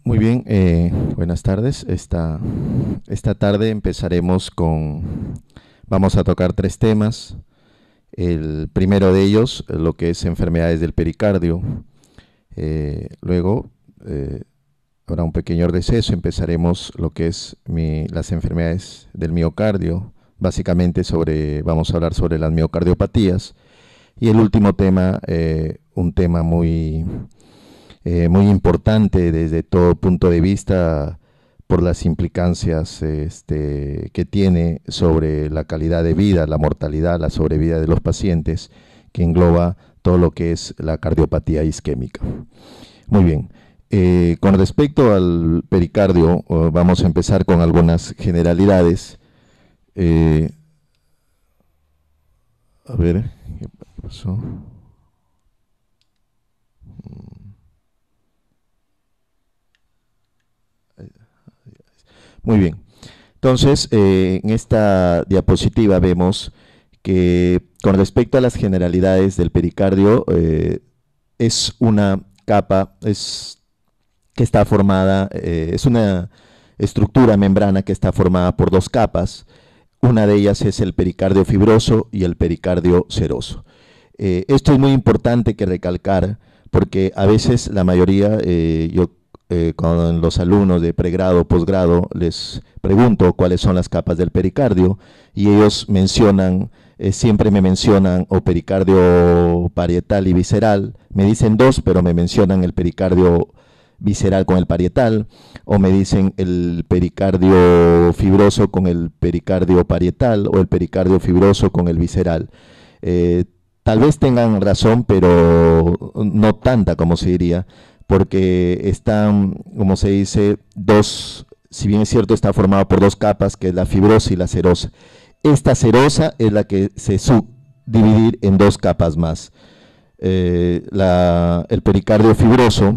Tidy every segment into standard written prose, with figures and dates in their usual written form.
Muy bien, buenas tardes. Esta tarde empezaremos vamos a tocar tres temas. El primero de ellos, lo que es enfermedades del pericardio. Luego, habrá un pequeño receso, empezaremos lo que es las enfermedades del miocardio. Básicamente vamos a hablar sobre las miocardiopatías. Y el último tema, un tema muy importante desde todo punto de vista por las implicancias que tiene sobre la calidad de vida, la mortalidad, la sobrevida de los pacientes, que engloba todo lo que es la cardiopatía isquémica. Muy bien, con respecto al pericardio, vamos a empezar con algunas generalidades. A ver, ¿qué pasó? Muy bien. Entonces, en esta diapositiva vemos que con respecto a las generalidades del pericardio, es una capa que está formada, es una estructura membrana que está formada por dos capas. Una de ellas es el pericardio fibroso y el pericardio seroso. Esto es muy importante que recalcar porque a veces la mayoría, con los alumnos de pregrado o posgrado les pregunto cuáles son las capas del pericardio y ellos mencionan, siempre me mencionan o pericardio parietal y visceral, me dicen dos, pero me mencionan el pericardio visceral con el parietal, o me dicen el pericardio fibroso con el pericardio parietal o el pericardio fibroso con el visceral. Tal vez tengan razón, pero no tanta como se diría, porque están, como se dice, si bien es cierto, está formado por dos capas, que es la fibrosa y la serosa. Esta serosa es la que se subdividir en dos capas más. El pericardio fibroso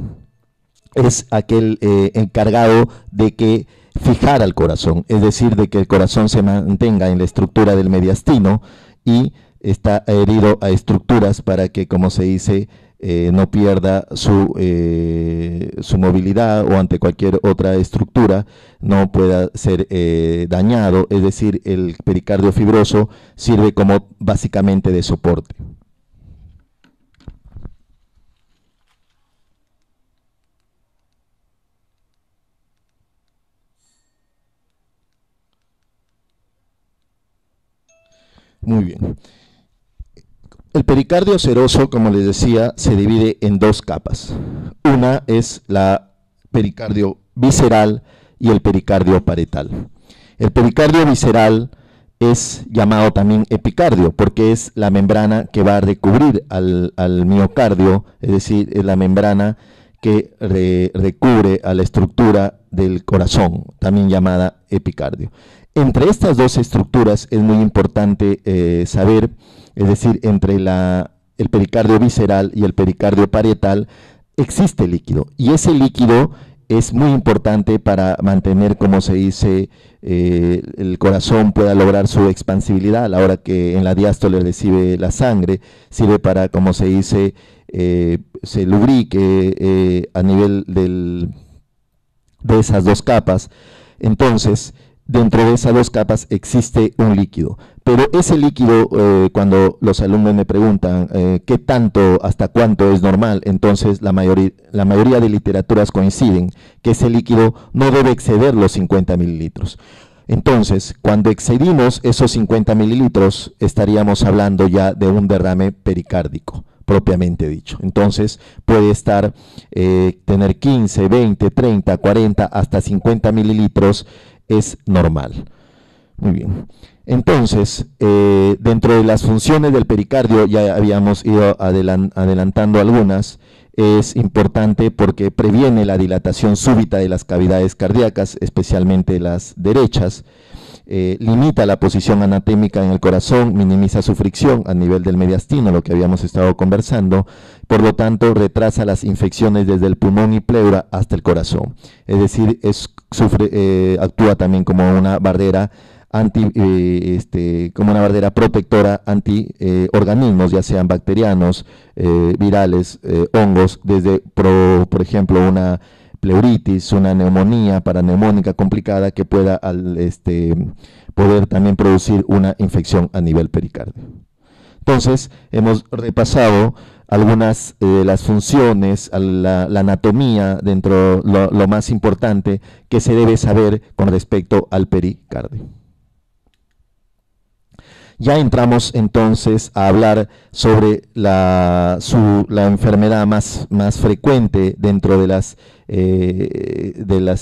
es aquel encargado de que fijara el corazón, es decir, de que el corazón se mantenga en la estructura del mediastino y está adherido a estructuras para que, como se dice, no pierda su movilidad o ante cualquier otra estructura no pueda ser dañado, es decir, el pericardio fibroso sirve como básicamente de soporte. Muy bien. El pericardio seroso, como les decía, se divide en dos capas. Una es la pericardio visceral y el pericardio parietal. El pericardio visceral es llamado también epicardio porque es la membrana que va a recubrir al miocardio, es decir, es la membrana que recubre a la estructura del corazón, también llamada epicardio. Entre estas dos estructuras es muy importante saber, es decir, entre el pericardio visceral y el pericardio parietal existe líquido, y ese líquido es muy importante para mantener, como se dice, el corazón pueda lograr su expansibilidad a la hora que en la diástole recibe la sangre, sirve para, como se dice, se lubrique a nivel de esas dos capas. Entonces, dentro de esas dos capas existe un líquido, pero ese líquido, cuando los alumnos me preguntan qué tanto, hasta cuánto es normal, entonces la mayoría de literaturas coinciden que ese líquido no debe exceder los 50 mililitros. Entonces, cuando excedimos esos 50 mililitros, estaríamos hablando ya de un derrame pericárdico, propiamente dicho. Entonces, puede tener 15, 20, 30, 40, hasta 50 mililitros, es normal. Muy bien. Entonces, dentro de las funciones del pericardio, ya habíamos ido adelantando algunas. Es importante porque previene la dilatación súbita de las cavidades cardíacas, especialmente las derechas. Limita la posición anatómica en el corazón, minimiza su fricción a nivel del mediastino, lo que habíamos estado conversando, por lo tanto retrasa las infecciones desde el pulmón y pleura hasta el corazón, es decir, actúa también como una barrera como una barrera protectora anti organismos, ya sean bacterianos, virales, hongos, desde por ejemplo una pleuritis, una neumonía paraneumónica complicada que pueda poder también producir una infección a nivel pericardio. Entonces, hemos repasado algunas de las funciones, la anatomía dentro lo más importante que se debe saber con respecto al pericardio. Ya entramos entonces a hablar sobre la enfermedad más frecuente dentro de las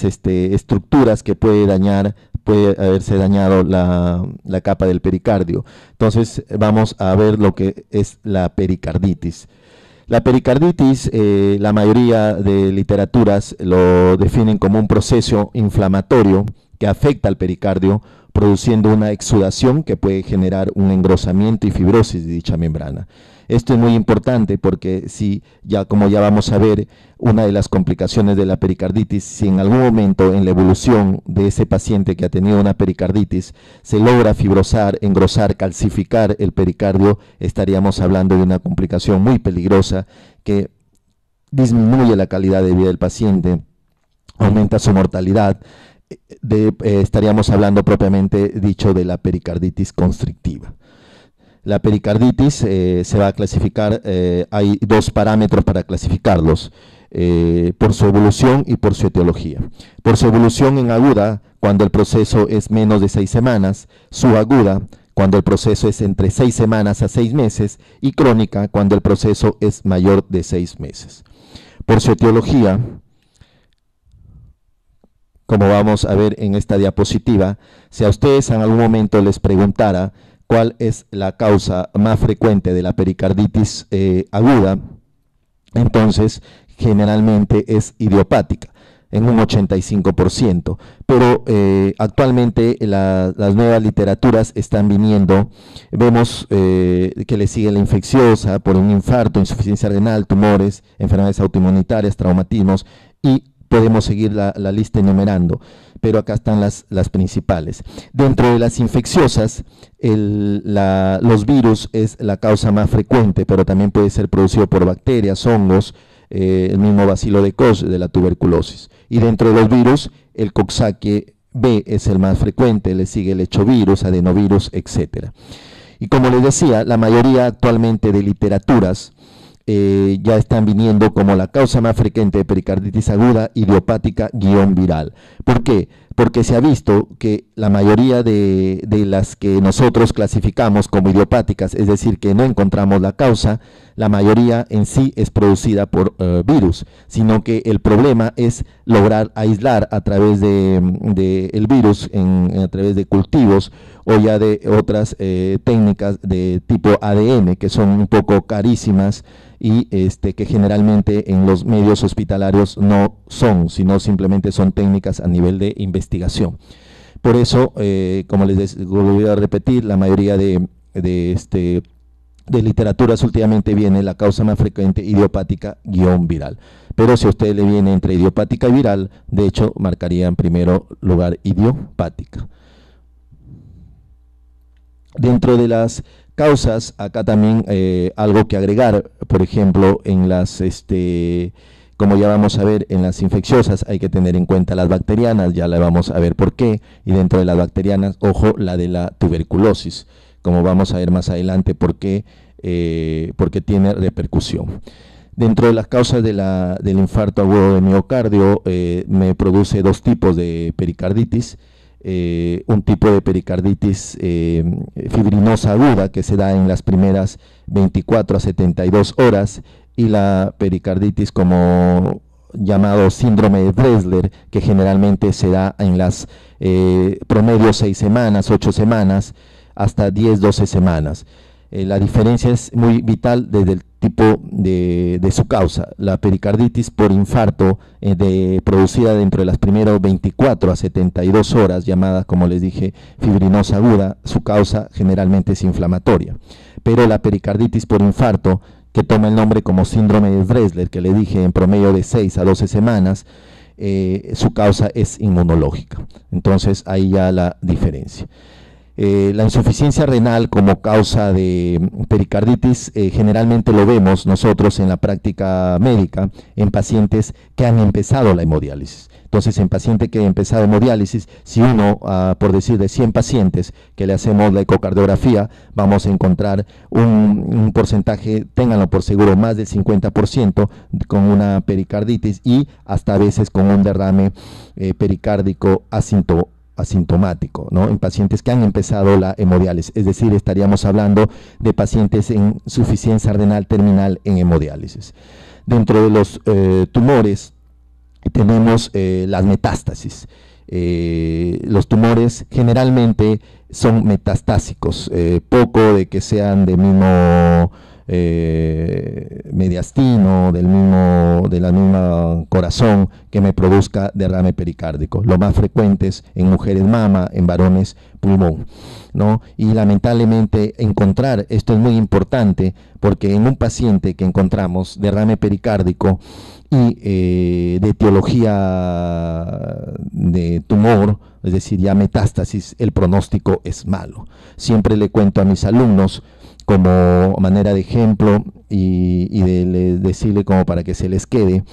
estructuras que puede haberse dañado la capa del pericardio. Entonces vamos a ver lo que es la pericarditis. La pericarditis, la mayoría de literaturas lo definen como un proceso inflamatorio que afecta al pericardio, produciendo una exudación que puede generar un engrosamiento y fibrosis de dicha membrana. Esto es muy importante porque como ya vamos a ver, una de las complicaciones de la pericarditis, si en algún momento en la evolución de ese paciente que ha tenido una pericarditis se logra fibrosar, engrosar, calcificar el pericardio, estaríamos hablando de una complicación muy peligrosa que disminuye la calidad de vida del paciente, aumenta su mortalidad. Estaríamos hablando propiamente dicho de la pericarditis constrictiva. La pericarditis se va a clasificar, hay dos parámetros para clasificarlos, por su evolución y por su etiología. Por su evolución en aguda, cuando el proceso es menos de 6 semanas, subaguda, cuando el proceso es entre 6 semanas a 6 meses, y crónica, cuando el proceso es mayor de 6 meses. Por su etiología, como vamos a ver en esta diapositiva, si a ustedes en algún momento les preguntara cuál es la causa más frecuente de la pericarditis aguda, entonces generalmente es idiopática, en un 85%, pero actualmente las nuevas literaturas están viniendo, vemos que le sigue la infecciosa por un infarto, insuficiencia renal, tumores, enfermedades autoinmunitarias, traumatismos, y podemos seguir la lista enumerando, pero acá están las principales. Dentro de las infecciosas, los virus es la causa más frecuente, pero también puede ser producido por bacterias, hongos, el mismo bacilo de Koch de la tuberculosis. Y dentro de los virus, el Coxsackie B es el más frecuente, le sigue el hechovirus, adenovirus, etc. Y como les decía, la mayoría actualmente de literaturas ya están viniendo como la causa más frecuente de pericarditis aguda, idiopática-viral. ¿Por qué? Porque se ha visto que la mayoría de las que nosotros clasificamos como idiopáticas, es decir, que no encontramos la causa, la mayoría en sí es producida por virus, sino que el problema es lograr aislar a través del virus, a través de cultivos o ya de otras técnicas de tipo ADN, que son un poco carísimas y que generalmente en los medios hospitalarios no son, sino simplemente son técnicas a nivel de investigación. Por eso, como les voy a repetir, la mayoría de literaturas últimamente viene la causa más frecuente idiopática-viral. Pero si a usted le viene entre idiopática y viral, de hecho marcaría en primer lugar idiopática. Dentro de las causas, acá también algo que agregar, por ejemplo, en las, como ya vamos a ver, en las infecciosas hay que tener en cuenta las bacterianas, ya la vamos a ver por qué, y dentro de las bacterianas, ojo, la de la tuberculosis, como vamos a ver más adelante por qué, porque tiene repercusión. Dentro de las causas del infarto agudo de miocardio, me produce dos tipos de pericarditis. Un tipo de pericarditis fibrinosa aguda que se da en las primeras 24 a 72 horas y la pericarditis como llamado síndrome de Dressler, que generalmente se da en las promedio 6 semanas, 8 semanas hasta 10, 12 semanas. La diferencia es muy vital desde el tipo de su causa. La pericarditis por infarto producida dentro de las primeras 24 a 72 horas, llamada, como les dije, fibrinosa aguda, su causa generalmente es inflamatoria. Pero la pericarditis por infarto, que toma el nombre como síndrome de Dressler, que le dije en promedio de 6 a 12 semanas, su causa es inmunológica. Entonces ahí ya la diferencia. La insuficiencia renal como causa de pericarditis generalmente lo vemos nosotros en la práctica médica en pacientes que han empezado la hemodiálisis. Entonces, en paciente que ha empezado hemodiálisis, si uno, por decir, de 100 pacientes que le hacemos la ecocardiografía, vamos a encontrar un porcentaje, ténganlo por seguro, más del 50% con una pericarditis y hasta a veces con un derrame pericárdico asintomático, ¿no? En pacientes que han empezado la hemodiálisis, es decir, estaríamos hablando de pacientes en insuficiencia renal terminal en hemodiálisis. Dentro de los tumores tenemos las metástasis. Los tumores generalmente son metastásicos, poco de que sean del mismo mediastino, de la misma corazón que me produzca derrame pericárdico. Lo más frecuente es en mujeres mama, en varones pulmón, ¿no? Y lamentablemente encontrar, esto es muy importante, porque en un paciente que encontramos derrame pericárdico y de etiología de tumor, es decir, ya metástasis, el pronóstico es malo. Siempre le cuento a mis alumnos como manera de ejemplo y de decirle como para que se les quede.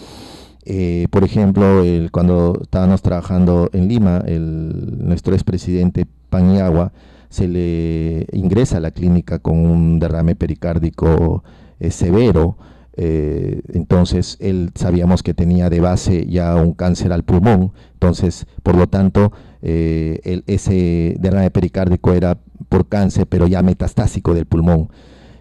Por ejemplo, cuando estábamos trabajando en Lima, nuestro expresidente Paniagua se le ingresa a la clínica con un derrame pericárdico severo. Entonces él sabíamos que tenía de base ya un cáncer al pulmón, entonces por lo tanto ese derrame pericárdico era por cáncer pero ya metastásico del pulmón.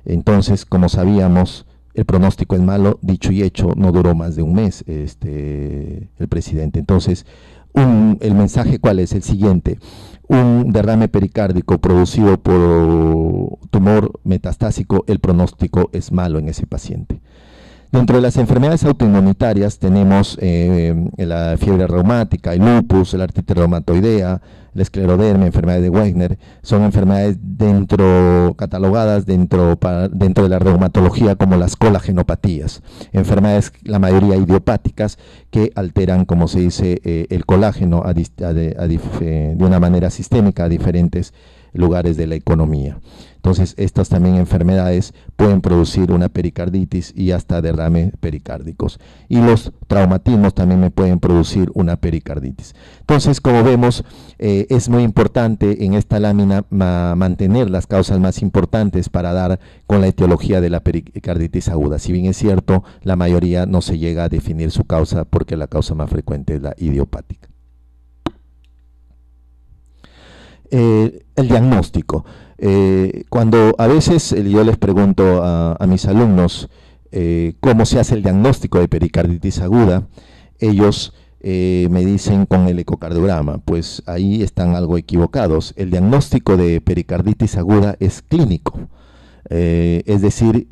Entonces, como sabíamos, el pronóstico es malo, dicho y hecho, no duró más de un mes el presidente. Entonces, el mensaje ¿cuál es? El siguiente: un derrame pericárdico producido por tumor metastásico, el pronóstico es malo en ese paciente. Dentro de las enfermedades autoinmunitarias tenemos la fiebre reumática, el lupus, la artritis reumatoidea, la esclerodermia, enfermedades de Wegener. Son enfermedades catalogadas dentro de la reumatología como las colagenopatías. Enfermedades, la mayoría idiopáticas, que alteran, como se dice, el colágeno de una manera sistémica a diferentes lugares de la economía. Entonces, estas también enfermedades pueden producir una pericarditis y hasta derrames pericárdicos. Y los traumatismos también me pueden producir una pericarditis. Entonces, como vemos, es muy importante en esta lámina mantener las causas más importantes para dar con la etiología de la pericarditis aguda. Si bien es cierto, la mayoría no se llega a definir su causa porque la causa más frecuente es la idiopática. El diagnóstico. Cuando a veces yo les pregunto a mis alumnos cómo se hace el diagnóstico de pericarditis aguda, ellos me dicen con el ecocardiograma. Pues ahí están algo equivocados. El diagnóstico de pericarditis aguda es clínico. Es decir,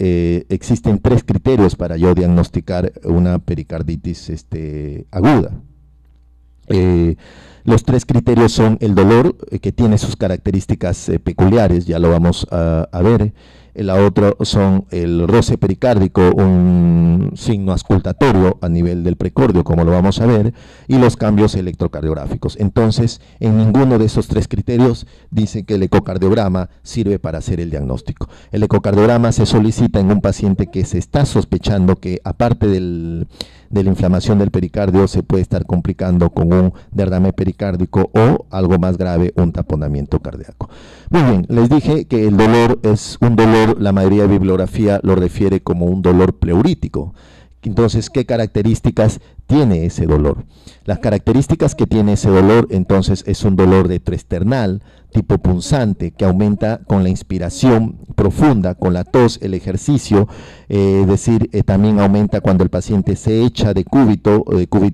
existen 3 criterios para yo diagnosticar una pericarditis aguda. Los 3 criterios son el dolor, que tiene sus características peculiares, ya lo vamos a ver. La otra son el roce pericárdico, un signo auscultatorio a nivel del precordio, como lo vamos a ver, y los cambios electrocardiográficos. Entonces, en ninguno de esos 3 criterios dice que el ecocardiograma sirve para hacer el diagnóstico. El ecocardiograma se solicita en un paciente que se está sospechando que, aparte de la inflamación del pericardio, se puede estar complicando con un derrame pericárdico o, algo más grave, un taponamiento cardíaco. Muy bien, les dije que el dolor es un dolor, la mayoría de bibliografía lo refiere como un dolor pleurítico. Entonces, ¿qué características tiene ese dolor? Las características que tiene ese dolor, entonces, es un dolor retroesternal, tipo punzante, que aumenta con la inspiración profunda, con la tos, el ejercicio, es decir, también aumenta cuando el paciente se echa de cúbito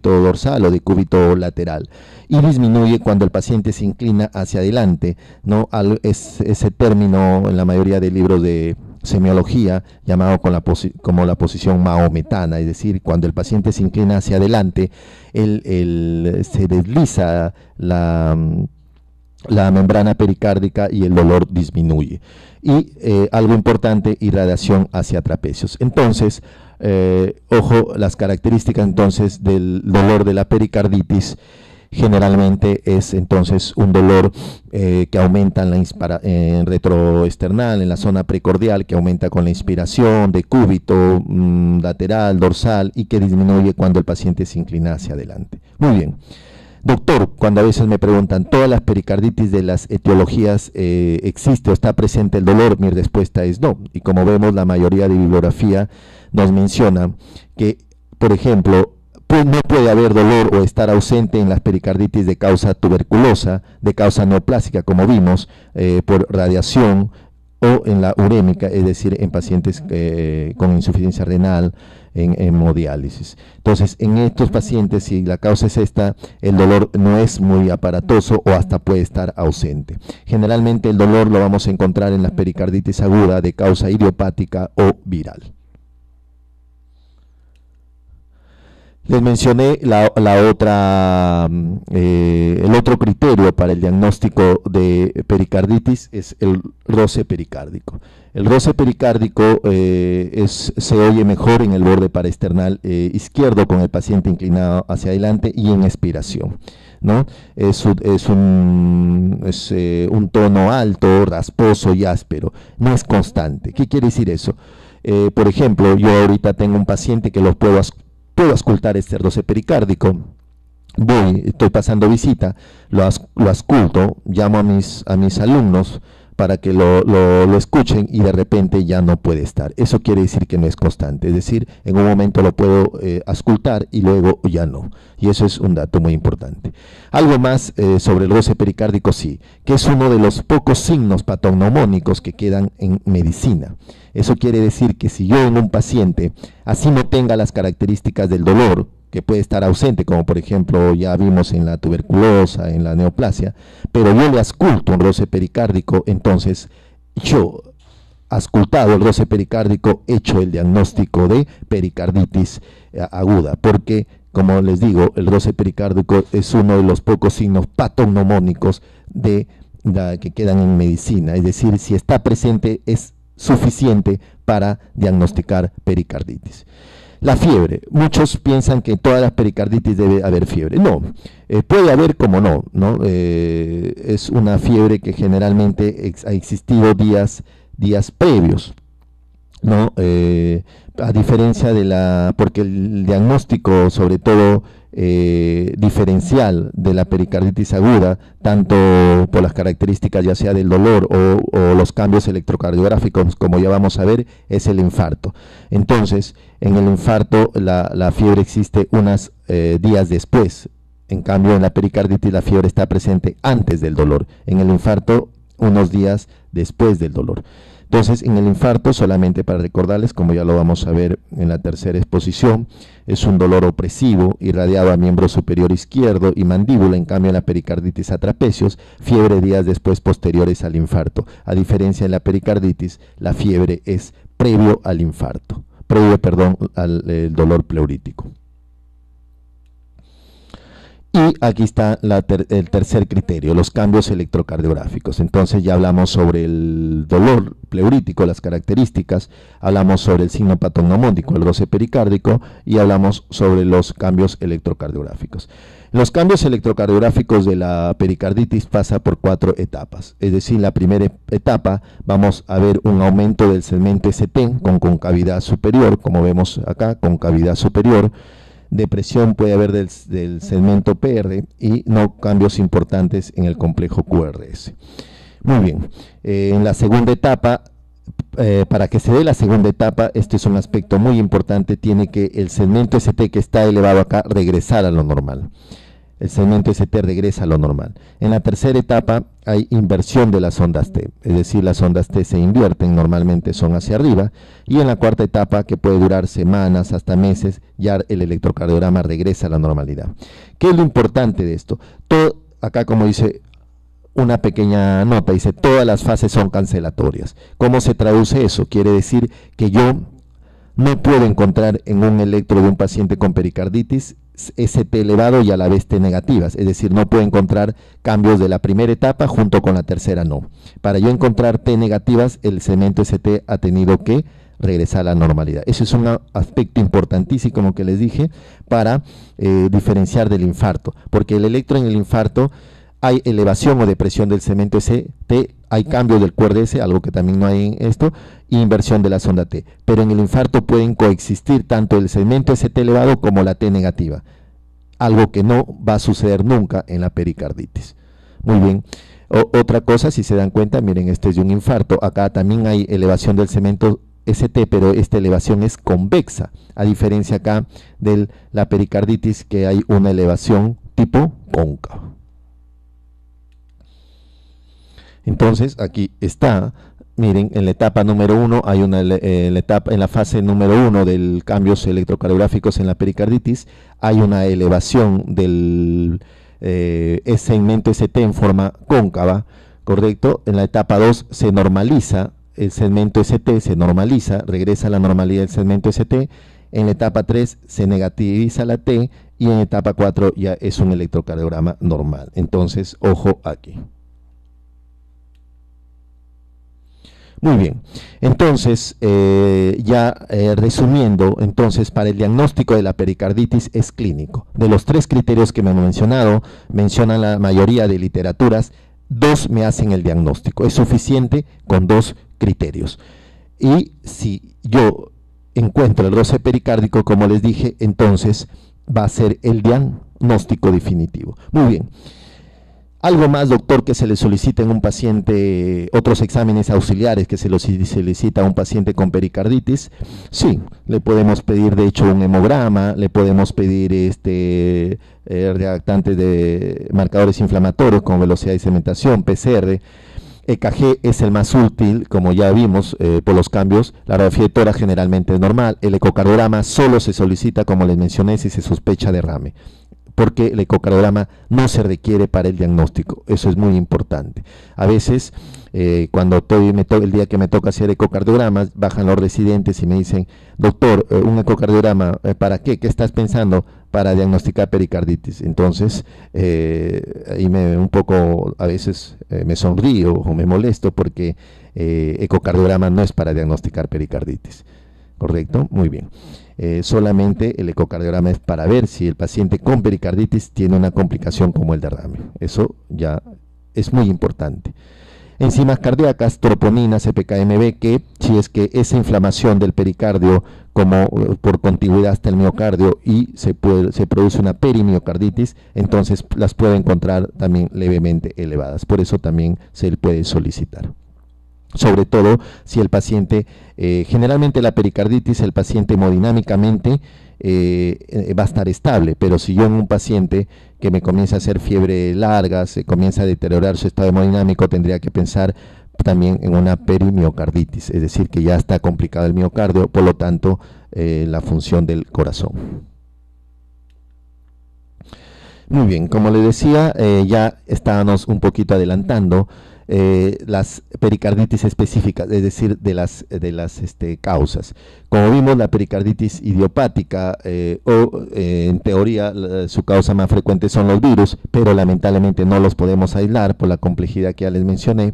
dorsal o de cúbito lateral, y disminuye cuando el paciente se inclina hacia adelante, ¿no? Ese término en la mayoría de libros de semiología llamado como la posición maometana, es decir, cuando el paciente se inclina hacia adelante, se desliza la membrana pericárdica y el dolor disminuye. Y algo importante, irradiación hacia trapecios. Entonces, ojo, las características entonces del dolor de la pericarditis. generalmente es entonces un dolor que aumenta en retroesternal, en la zona precordial, que aumenta con la inspiración, decúbito, lateral, dorsal, y que disminuye cuando el paciente se inclina hacia adelante. Muy bien. Doctor, cuando a veces me preguntan, ¿todas las pericarditis de las etiologías existe o está presente el dolor? Mi respuesta es no. Y como vemos, la mayoría de bibliografía nos menciona que, por ejemplo, pues no puede haber dolor o estar ausente en las pericarditis de causa tuberculosa, de causa neoplásica, como vimos, por radiación, o en la urémica, es decir, en pacientes con insuficiencia renal, en hemodiálisis. Entonces, en estos pacientes, si la causa es esta, el dolor no es muy aparatoso o hasta puede estar ausente. Generalmente el dolor lo vamos a encontrar en la pericarditis aguda de causa idiopática o viral. Les mencioné el otro criterio para el diagnóstico de pericarditis es el roce pericárdico. El roce pericárdico se oye mejor en el borde paraesternal izquierdo con el paciente inclinado hacia adelante y en expiración, ¿no? Es un tono alto, rasposo y áspero, no es constante. ¿Qué quiere decir eso? Por ejemplo, yo ahorita tengo un paciente que puedo auscultar este roce pericárdico, estoy pasando visita, lo ausculto, llamo a mis alumnos para que lo escuchen y de repente ya no puede estar. Eso quiere decir que no es constante, es decir, en un momento lo puedo auscultar y luego ya no. Y eso es un dato muy importante. Algo más sobre el roce pericárdico, sí, que es uno de los pocos signos patognomónicos que quedan en medicina. Eso quiere decir que si yo en un paciente, así no tenga las características del dolor, que puede estar ausente, como por ejemplo ya vimos en la tuberculosa, en la neoplasia, pero yo le ausculto un roce pericárdico, entonces yo, auscultado el roce pericárdico, hecho el diagnóstico de pericarditis aguda, porque, como les digo, el roce pericárdico es uno de los pocos signos patognomónicos que quedan en medicina, es decir, si está presente es suficiente para diagnosticar pericarditis. La fiebre, muchos piensan que en todas las pericarditis debe haber fiebre. No, puede haber como no, es una fiebre que generalmente ha existido días previos, ¿no? A diferencia porque el diagnóstico, sobre todo diferencial de la pericarditis aguda, tanto por las características ya sea del dolor o los cambios electrocardiográficos, como ya vamos a ver, es el infarto. Entonces, en el infarto la fiebre existe unos días después. En cambio, en la pericarditis la fiebre está presente antes del dolor. En el infarto, unos días después del dolor. Entonces, en el infarto, solamente para recordarles, como ya lo vamos a ver en la tercera exposición, es un dolor opresivo, irradiado a miembro superior izquierdo y mandíbula. En cambio, en la pericarditis a trapecios, fiebre días después posteriores al infarto. A diferencia de la pericarditis, la fiebre es previo al infarto, al dolor pleurítico. Y aquí está el tercer criterio, los cambios electrocardiográficos. Entonces ya hablamos sobre el dolor pleurítico, las características, hablamos sobre el signo patognomónico, el roce pericárdico, y hablamos sobre los cambios electrocardiográficos. Los cambios electrocardiográficos de la pericarditis pasa por 4 etapas. Es decir, la primera etapa vamos a ver un aumento del segmento ST con concavidad superior, como vemos acá, concavidad superior. Depresión puede haber del segmento PR y no cambios importantes en el complejo QRS. Muy bien, en la segunda etapa, para que se dé la segunda etapa, este es un aspecto muy importante, tiene que el segmento ST que está elevado acá regresar a lo normal. El segmento ST regresa a lo normal. En la tercera etapa hay inversión de las ondas T, es decir, las ondas T se invierten, normalmente son hacia arriba, y en la cuarta etapa, que puede durar semanas hasta meses, ya el electrocardiograma regresa a la normalidad. ¿Qué es lo importante de esto? Acá, como dice una pequeña nota, dice, todas las fases son cancelatorias. ¿Cómo se traduce eso? Quiere decir que yo no puedo encontrar en un electro de un paciente con pericarditis ST elevado y a la vez T negativas, es decir, no puedo encontrar cambios de la primera etapa junto con la tercera, no. Para yo encontrar T negativas, el segmento ST ha tenido que regresar a la normalidad. Ese es un aspecto importantísimo, como que les dije, para diferenciar del infarto, porque el electro en el infarto hay elevación o depresión del segmento ST, hay cambio del QRS, algo que también no hay en esto, e inversión de la sonda T. Pero en el infarto pueden coexistir tanto el segmento ST elevado como la T negativa, algo que no va a suceder nunca en la pericarditis. Muy bien. Otra cosa, si se dan cuenta, miren, este es de un infarto, acá también hay elevación del segmento ST, pero esta elevación es convexa, a diferencia acá de la pericarditis, que hay una elevación tipo cóncava. Entonces, aquí está, miren, en la etapa número 1 hay en la fase número 1 del cambios electrocardiográficos en la pericarditis, hay una elevación del segmento ST en forma cóncava, ¿correcto? En la etapa 2 se normaliza el segmento ST, se normaliza, regresa a la normalidad del segmento ST, en la etapa 3 se negativiza la T y en etapa 4 ya es un electrocardiograma normal. Entonces, ojo aquí. Muy bien, entonces, resumiendo, entonces, para el diagnóstico de la pericarditis es clínico. De los 3 criterios que me he mencionado, mencionan la mayoría de literaturas, 2 me hacen el diagnóstico. Es suficiente con 2 criterios. Y si yo encuentro el roce pericárdico, como les dije, entonces va a ser el diagnóstico definitivo. Muy bien. Algo más, doctor, que se le solicita en un paciente, otros exámenes auxiliares que se le solicita a un paciente con pericarditis. Sí, le podemos pedir de hecho un hemograma, le podemos pedir reactantes de marcadores inflamatorios con velocidad de sedimentación, PCR. EKG es el más útil, como ya vimos por los cambios. La radiografía de tórax generalmente es normal. El ecocardiograma solo se solicita, como les mencioné, si se sospecha derrame, porque el ecocardiograma no se requiere para el diagnóstico. Eso es muy importante. A veces, cuando el día que me toca hacer ecocardiogramas, bajan los residentes y me dicen, doctor, un ecocardiograma, ¿para qué? ¿Qué estás pensando? Para diagnosticar pericarditis. Entonces, ahí un poco, a veces me sonrío o me molesto, porque ecocardiograma no es para diagnosticar pericarditis. ¿Correcto? Muy bien. Solamente el ecocardiograma es para ver si el paciente con pericarditis tiene una complicación como el derrame. Eso ya es muy importante. Enzimas cardíacas, troponina, CPKMB, que si es que esa inflamación del pericardio, como por contigüidad hasta el miocardio, y se produce una perimiocarditis, entonces las puede encontrar también levemente elevadas. Por eso también se puede solicitar. Sobre todo si el paciente, generalmente la pericarditis, el paciente hemodinámicamente va a estar estable, pero si yo en un paciente que me comienza a hacer fiebre larga, se comienza a deteriorar su estado hemodinámico, tendría que pensar también en una perimiocarditis, es decir, que ya está complicado el miocardio, por lo tanto, la función del corazón. Muy bien, como les decía, ya estábamos un poquito adelantando las pericarditis específicas, es decir, de las causas. Como vimos, la pericarditis idiopática, en teoría, su causa más frecuente son los virus, pero lamentablemente no los podemos aislar por la complejidad que ya les mencioné.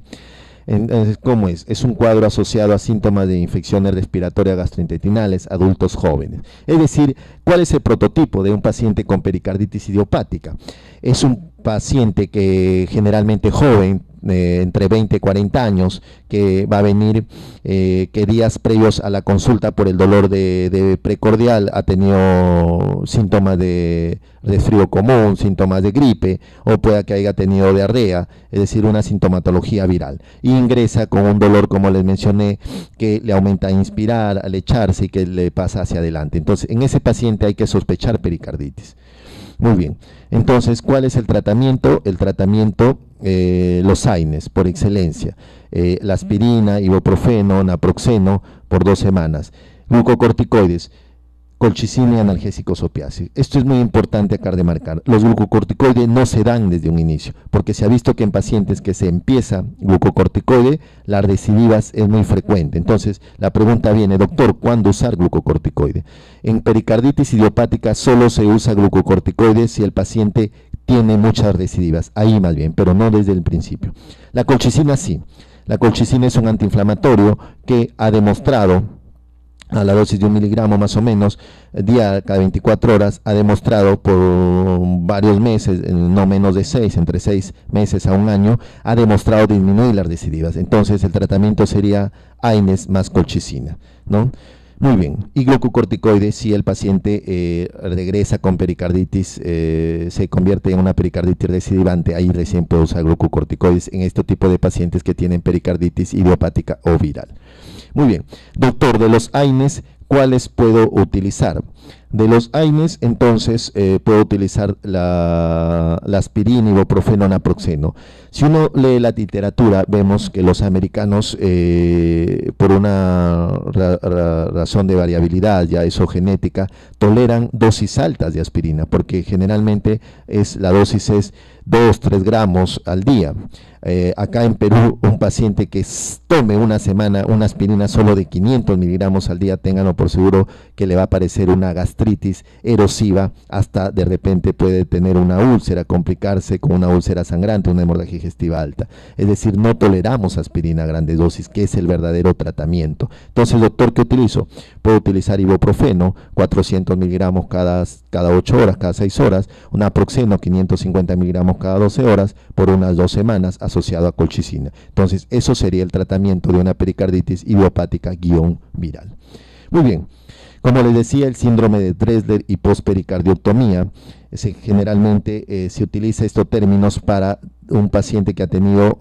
Entonces, ¿cómo es? Es un cuadro asociado a síntomas de infecciones respiratorias gastrointestinales, adultos jóvenes. Es decir, ¿cuál es el prototipo de un paciente con pericarditis idiopática? Es un paciente que generalmente joven, entre 20 y 40 años, que va a venir que días previos a la consulta por el dolor de precordial ha tenido síntomas de resfrío común, síntomas de gripe, o pueda que haya tenido diarrea, es decir, una sintomatología viral. Y ingresa con un dolor, como les mencioné, que le aumenta a inspirar, al echarse y que le pasa hacia adelante. Entonces, en ese paciente hay que sospechar pericarditis. Muy bien, entonces, ¿cuál es el tratamiento? El tratamiento, los AINES, por excelencia, la aspirina, ibuprofeno, naproxeno, por 2 semanas, glucocorticoides, colchicina y analgésicos opiáceos. Esto es muy importante acá de marcar. Los glucocorticoides no se dan desde un inicio, porque se ha visto que en pacientes que se empieza glucocorticoide, las recidivas es muy frecuente. Entonces, la pregunta viene, doctor, ¿cuándo usar glucocorticoide? En pericarditis idiopática solo se usa glucocorticoide si el paciente tiene muchas recidivas, ahí más bien, pero no desde el principio. La colchicina sí. La colchicina es un antiinflamatorio que ha demostrado a la dosis de 1 miligramo más o menos, día cada 24 horas, ha demostrado por varios meses, no menos de 6, entre 6 meses a un año, ha demostrado disminuir las recidivas. Entonces el tratamiento sería AINES más colchicina, ¿no? Muy bien, y glucocorticoides, si el paciente regresa con pericarditis, se convierte en una pericarditis recidivante, ahí recién puede usar glucocorticoides en este tipo de pacientes que tienen pericarditis idiopática o viral. Muy bien, doctor, de los AINES, ¿cuáles puedo utilizar? De los AINES, entonces, puedo utilizar la aspirina, ibuprofeno, naproxeno. Si uno lee la literatura, vemos que los americanos, por una razón de variabilidad, ya eso genética, toleran dosis altas de aspirina, porque generalmente la dosis es 2-3 gramos al día. Acá en Perú, un paciente que tome una semana una aspirina solo de 500 miligramos al día, ténganlo por seguro que le va a aparecer una gastritis erosiva, hasta de repente puede tener una úlcera, complicarse con una úlcera sangrante, una hemorragia digestiva alta. Es decir, no toleramos aspirina a grandes dosis, que es el verdadero tratamiento. Entonces, doctor, ¿qué utilizo? Puedo utilizar ibuprofeno, 400 miligramos cada 8 horas, cada 6 horas, un naproxeno, 550 miligramos cada 12 horas, por unas 2 semanas, asociado a colchicina. Entonces, eso sería el tratamiento de una pericarditis idiopática-viral. Muy bien, como les decía, el síndrome de Dressler y pospericardioctomía, generalmente se utiliza estos términos para un paciente que ha tenido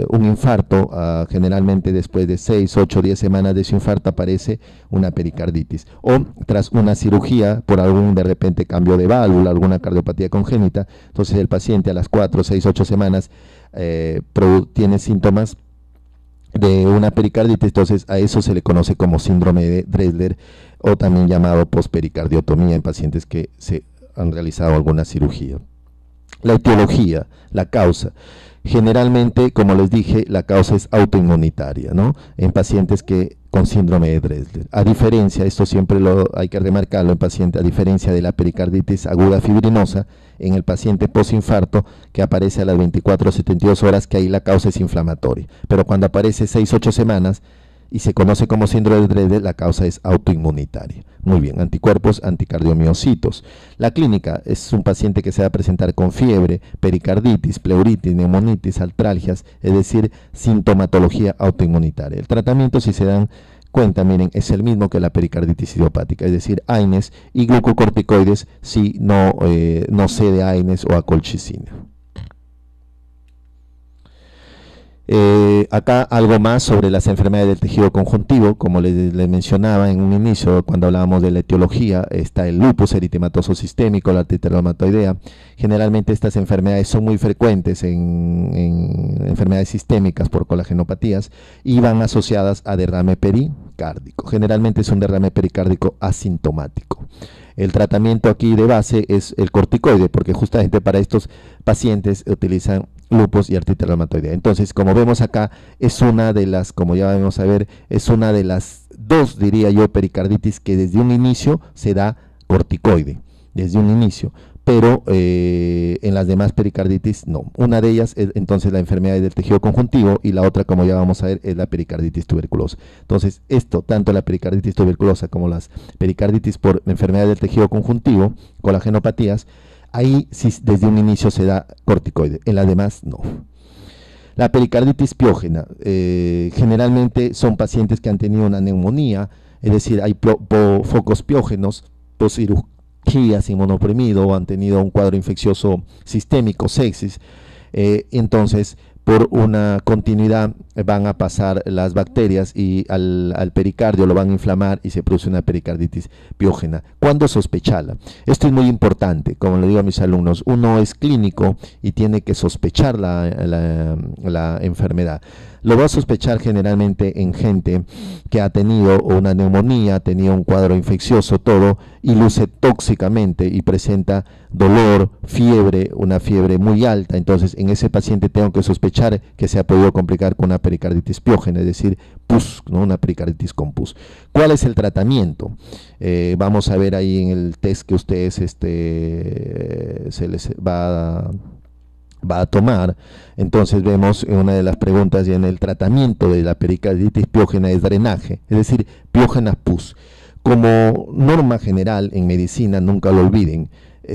un infarto, generalmente después de 6, 8, 10 semanas de su infarto aparece una pericarditis, o tras una cirugía por algún de repente cambio de válvula, alguna cardiopatía congénita. Entonces el paciente a las 4, 6, 8 semanas tiene síntomas de una pericarditis, entonces a eso se le conoce como síndrome de Dressler, o también llamado pospericardioctomía en pacientes que se han realizado alguna cirugía. La etiología, la causa. Generalmente, como les dije, la causa es autoinmunitaria, ¿no? En pacientes con síndrome de Dressler. A diferencia, esto siempre hay que remarcarlo en pacientes, a diferencia de la pericarditis aguda fibrinosa, en el paciente posinfarto, que aparece a las 24 o 72 horas, que ahí la causa es inflamatoria. Pero cuando aparece 6-8 semanas y se conoce como síndrome de Dressler, la causa es autoinmunitaria. Muy bien, anticuerpos, anticardiomiyocitos. La clínica es un paciente que se va a presentar con fiebre, pericarditis, pleuritis, neumonitis, artralgias, es decir, sintomatología autoinmunitaria. El tratamiento, si se dan cuenta, miren, es el mismo que la pericarditis idiopática, es decir, AINES y glucocorticoides si no cede a AINES o a colchicina. Acá algo más sobre las enfermedades del tejido conjuntivo. Como les mencionaba en un inicio, cuando hablábamos de la etiología, está el lupus eritematoso sistémico, la artritis reumatoidea. Generalmente estas enfermedades son muy frecuentes en enfermedades sistémicas por colagenopatías y van asociadas a derrame pericárdico. Generalmente es un derrame pericárdico asintomático. El tratamiento aquí de base es el corticoide, porque justamente para estos pacientes utilizan lupus y artritis reumatoidea. Entonces, como vemos acá, es una de las, como ya vamos a ver, es una de las dos, diría yo, pericarditis que desde un inicio se da corticoide, desde un inicio, pero en las demás pericarditis no. Una de ellas es entonces la enfermedad del tejido conjuntivo, y la otra, como ya vamos a ver, es la pericarditis tuberculosa. Entonces, tanto la pericarditis tuberculosa como las pericarditis por enfermedad del tejido conjuntivo, colagenopatías, ahí sí desde un inicio se da corticoide, en las demás no. La pericarditis piógena, generalmente son pacientes que han tenido una neumonía, es decir, hay focos piógenos, poscirugías, inmunodeprimido, o han tenido un cuadro infeccioso sistémico, sepsis. Entonces, por una continuidad van a pasar las bacterias y al pericardio lo van a inflamar y se produce una pericarditis piógena. ¿Cuándo sospecharla? Esto es muy importante, como le digo a mis alumnos, uno es clínico y tiene que sospechar la enfermedad. Lo va a sospechar generalmente en gente que ha tenido una neumonía, ha tenido un cuadro infeccioso, todo, y luce tóxicamente y presenta dolor, fiebre, una fiebre muy alta. Entonces, en ese paciente tengo que sospechar que se ha podido complicar con una pericarditis piógena, es decir, pus, ¿no? Una pericarditis con pus. ¿Cuál es el tratamiento? Vamos a ver ahí en el test que ustedes se les va va a tomar. Entonces vemos en una de las preguntas y en el tratamiento de la pericarditis piógena es drenaje, es decir, piógena pus. Como norma general en medicina, nunca lo olviden,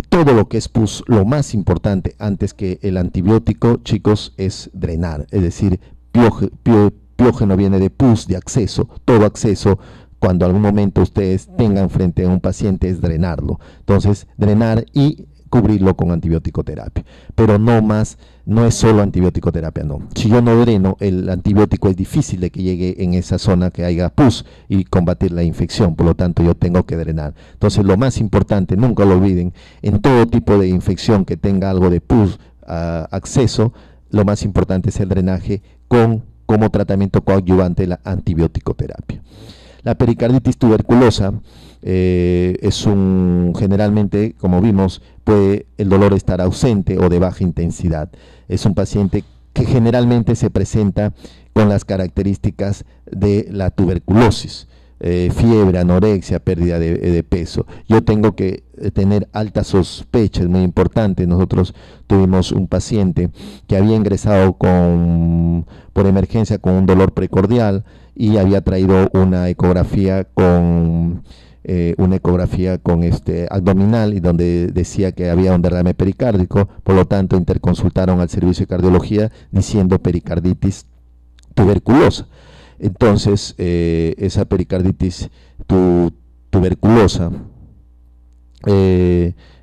todo lo que es pus, lo más importante antes que el antibiótico, chicos, es drenar, es decir, piógeno viene de pus, de acceso, todo acceso. Cuando algún momento ustedes tengan frente a un paciente es drenarlo. Entonces, drenar y cubrirlo con antibiótico terapia, pero no más, no es solo antibiótico terapia, no. Si yo no dreno, el antibiótico es difícil de que llegue en esa zona que haya pus y combatir la infección, por lo tanto yo tengo que drenar. Entonces lo más importante, nunca lo olviden, en todo tipo de infección que tenga algo de pus, acceso, lo más importante es el drenaje con como tratamiento coadyuvante la antibiótico terapia. La pericarditis tuberculosa generalmente, como vimos, puede el dolor estar ausente o de baja intensidad. Es un paciente que generalmente se presenta con las características de la tuberculosis. Fiebre, anorexia, pérdida de peso. Yo tengo que tener alta sospecha, es muy importante. Nosotros tuvimos un paciente que había ingresado por emergencia con un dolor precordial y había traído una ecografía con abdominal y donde decía que había un derrame pericárdico, por lo tanto interconsultaron al servicio de cardiología diciendo pericarditis tuberculosa. Entonces, esa pericarditis tuberculosa,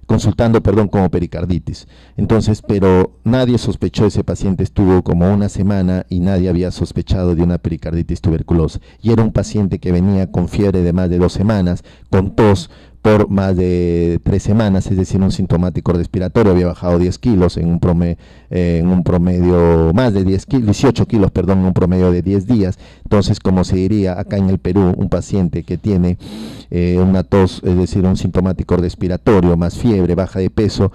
consultando, perdón, como pericarditis. Entonces, pero nadie sospechó, ese paciente estuvo como una semana y nadie había sospechado de una pericarditis tuberculosa. Y era un paciente que venía con fiebre de más de 2 semanas, con tos por más de 3 semanas, es decir, un sintomático respiratorio, había bajado 10 kilos en un promedio, más de 18 kilos, perdón, en un promedio de 10 días. Entonces, como se diría acá en el Perú, un paciente que tiene una tos, es decir, un sintomático respiratorio, más fiebre, baja de peso,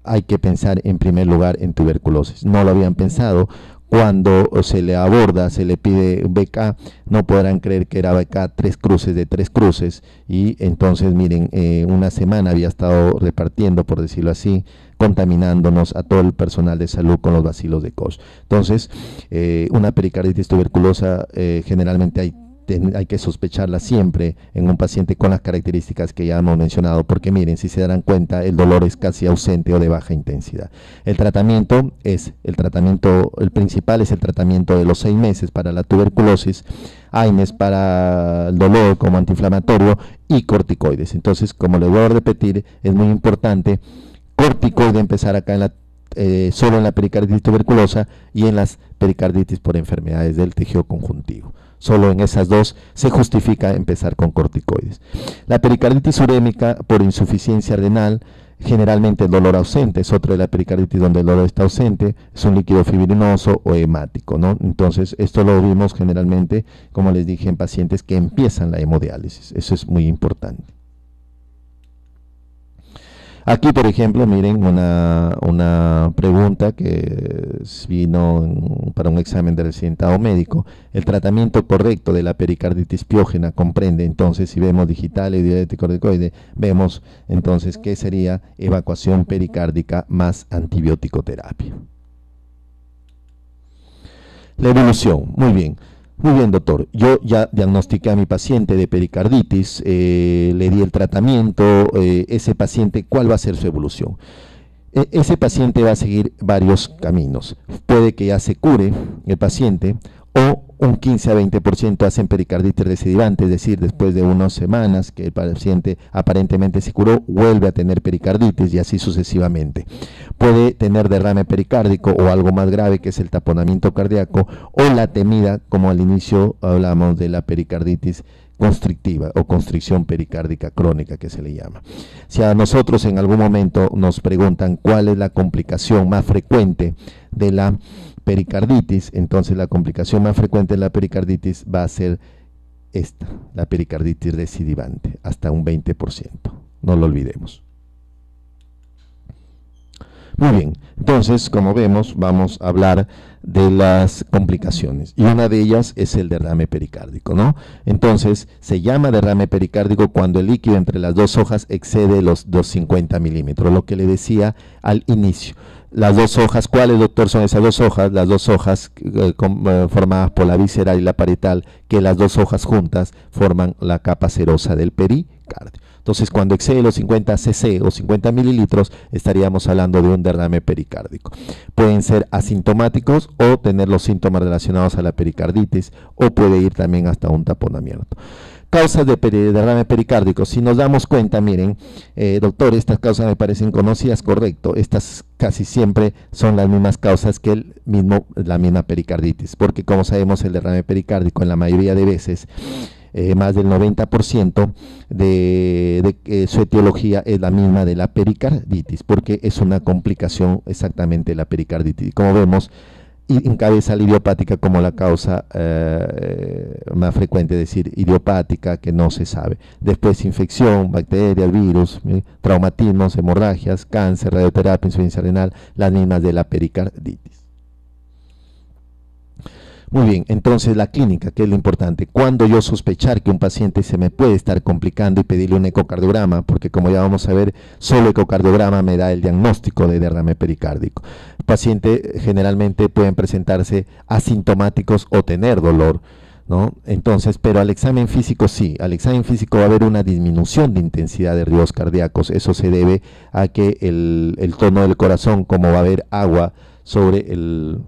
hay que pensar en primer lugar en tuberculosis. No lo habían pensado. Cuando se le aborda, se le pide BK, no podrán creer que era BK 3 cruces de 3 cruces, y entonces miren, una semana había estado repartiendo, por decirlo así, contaminándonos a todo el personal de salud con los bacilos de Koch. Entonces, una pericarditis tuberculosa generalmente hay que sospecharla siempre en un paciente con las características que ya hemos mencionado, porque miren, si se darán cuenta, el dolor es casi ausente o de baja intensidad. El principal es el tratamiento de los 6 meses para la tuberculosis, AINES para el dolor como antiinflamatorio y corticoides. Entonces, como les voy a repetir, es muy importante corticoide empezar acá solo en la pericarditis tuberculosa y en las pericarditis por enfermedades del tejido conjuntivo. Solo en esas dos se justifica empezar con corticoides. La pericarditis urémica por insuficiencia renal, generalmente el dolor ausente, es otro de la pericarditis donde el dolor está ausente, es un líquido fibrinoso o hemático, ¿no? Entonces, esto lo vimos generalmente, como les dije, en pacientes que empiezan la hemodiálisis. Eso es muy importante. Aquí, por ejemplo, miren una pregunta que vino para un examen de residentado médico. El tratamiento correcto de la pericarditis piógena comprende, entonces, si vemos digital y diurético corticoide, vemos entonces qué sería evacuación pericárdica más antibiótico terapia. La evolución, muy bien. Muy bien, doctor. Yo ya diagnostiqué a mi paciente de pericarditis, le di el tratamiento, ese paciente, ¿cuál va a ser su evolución? Ese paciente va a seguir varios caminos. Puede que ya se cure el paciente, o un 15 a 20% hacen pericarditis recidivante, es decir, después de unas semanas que el paciente aparentemente se curó, vuelve a tener pericarditis y así sucesivamente. Puede tener derrame pericárdico o algo más grave, que es el taponamiento cardíaco, o la temida, como al inicio hablamos de la pericarditis constrictiva o constricción pericárdica crónica, que se le llama. Si a nosotros en algún momento nos preguntan cuál es la complicación más frecuente de la pericarditis, entonces la complicación más frecuente de la pericarditis va a ser esta, la pericarditis recidivante, hasta un 20%, no lo olvidemos. Muy bien, entonces, como vemos, vamos a hablar de las complicaciones y una de ellas es el derrame pericárdico, ¿no? Entonces, se llama derrame pericárdico cuando el líquido entre las dos hojas excede los 250 milímetros, lo que le decía al inicio. Las dos hojas, ¿cuáles, doctor, son esas dos hojas? Las dos hojas formadas por la visceral y la parietal, que las dos hojas juntas forman la capa serosa del pericardio. Entonces, cuando excede los 50 cc o 50 mililitros, estaríamos hablando de un derrame pericárdico. Pueden ser asintomáticos o tener los síntomas relacionados a la pericarditis, o puede ir también hasta un taponamiento. Causas de derrame pericárdico. Si nos damos cuenta, miren, doctor, estas causas me parecen conocidas, correcto. Estas casi siempre son las mismas causas que la misma pericarditis, porque como sabemos, el derrame pericárdico en la mayoría de veces, más del 90% de su etiología es la misma de la pericarditis, porque es una complicación exactamente de la pericarditis. Como vemos, y encabeza la idiopática como la causa más frecuente, es decir, idiopática, que no se sabe. Después infección, bacterias, virus, traumatismos, hemorragias, cáncer, radioterapia, insuficiencia renal, las mismas de la pericarditis. Muy bien, entonces la clínica, que es lo importante. Cuando yo sospechar que un paciente se me puede estar complicando y pedirle un ecocardiograma, porque como ya vamos a ver, solo ecocardiograma me da el diagnóstico de derrame pericárdico. El paciente generalmente pueden presentarse asintomáticos o tener dolor, ¿no? Entonces, pero al examen físico sí, al examen físico va a haber una disminución de intensidad de ritmos cardíacos. Eso se debe a que el tono del corazón, como va a haber agua sobre el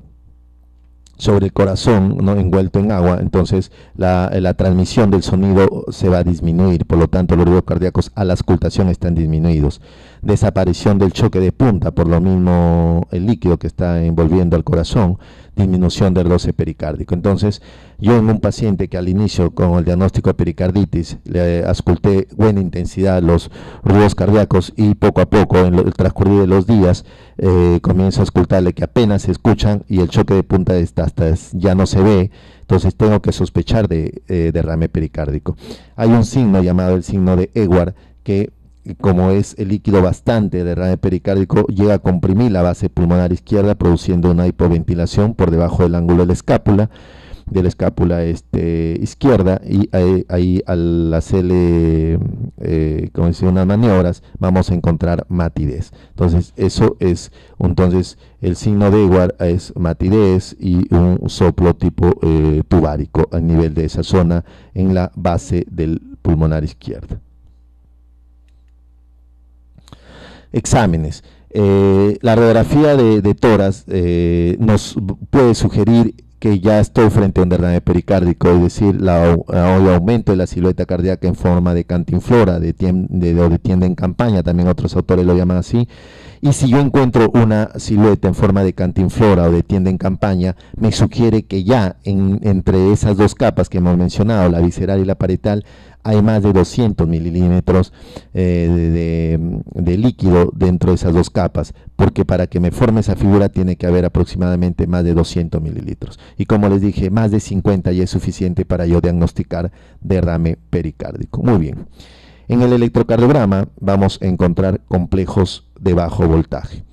corazón, ¿no?, envuelto en agua, entonces la transmisión del sonido se va a disminuir, por lo tanto los ritmos cardíacos a la auscultación están disminuidos. Desaparición del choque de punta, por lo mismo el líquido que está envolviendo al corazón, disminución del roce pericárdico. Entonces, yo en un paciente que al inicio con el diagnóstico de pericarditis le ausculté buena intensidad los ruidos cardíacos y poco a poco en el transcurrir de los días comienzo a auscultarle que apenas se escuchan y el choque de punta hasta ya no se ve. Entonces tengo que sospechar de derrame pericárdico. Hay un signo llamado el signo de Ewart, que como es el líquido bastante de derrame pericárdico, llega a comprimir la base pulmonar izquierda, produciendo una hipoventilación por debajo del ángulo de la escápula izquierda, y ahí al hacerle como decía, unas maniobras, vamos a encontrar matidez. Entonces eso es, entonces el signo de Ewart es matidez y un soplo tipo tubárico a nivel de esa zona en la base del pulmonar izquierda. Exámenes. La radiografía de tórax nos puede sugerir que ya estoy frente a un derrame pericárdico, es decir, el aumento de la silueta cardíaca en forma de cantinflora, de tienda en campaña, también otros autores lo llaman así. Y si yo encuentro una silueta en forma de cantinflora o de tienda en campaña, me sugiere que ya entre esas dos capas que hemos mencionado, la visceral y la parietal, hay más de 200 mililímetros de líquido dentro de esas dos capas, porque para que me forme esa figura tiene que haber aproximadamente más de 200 mililitros. Y como les dije, más de 50 ya es suficiente para yo diagnosticar derrame pericárdico. Muy bien. En el electrocardiograma vamos a encontrar complejos de bajo voltaje.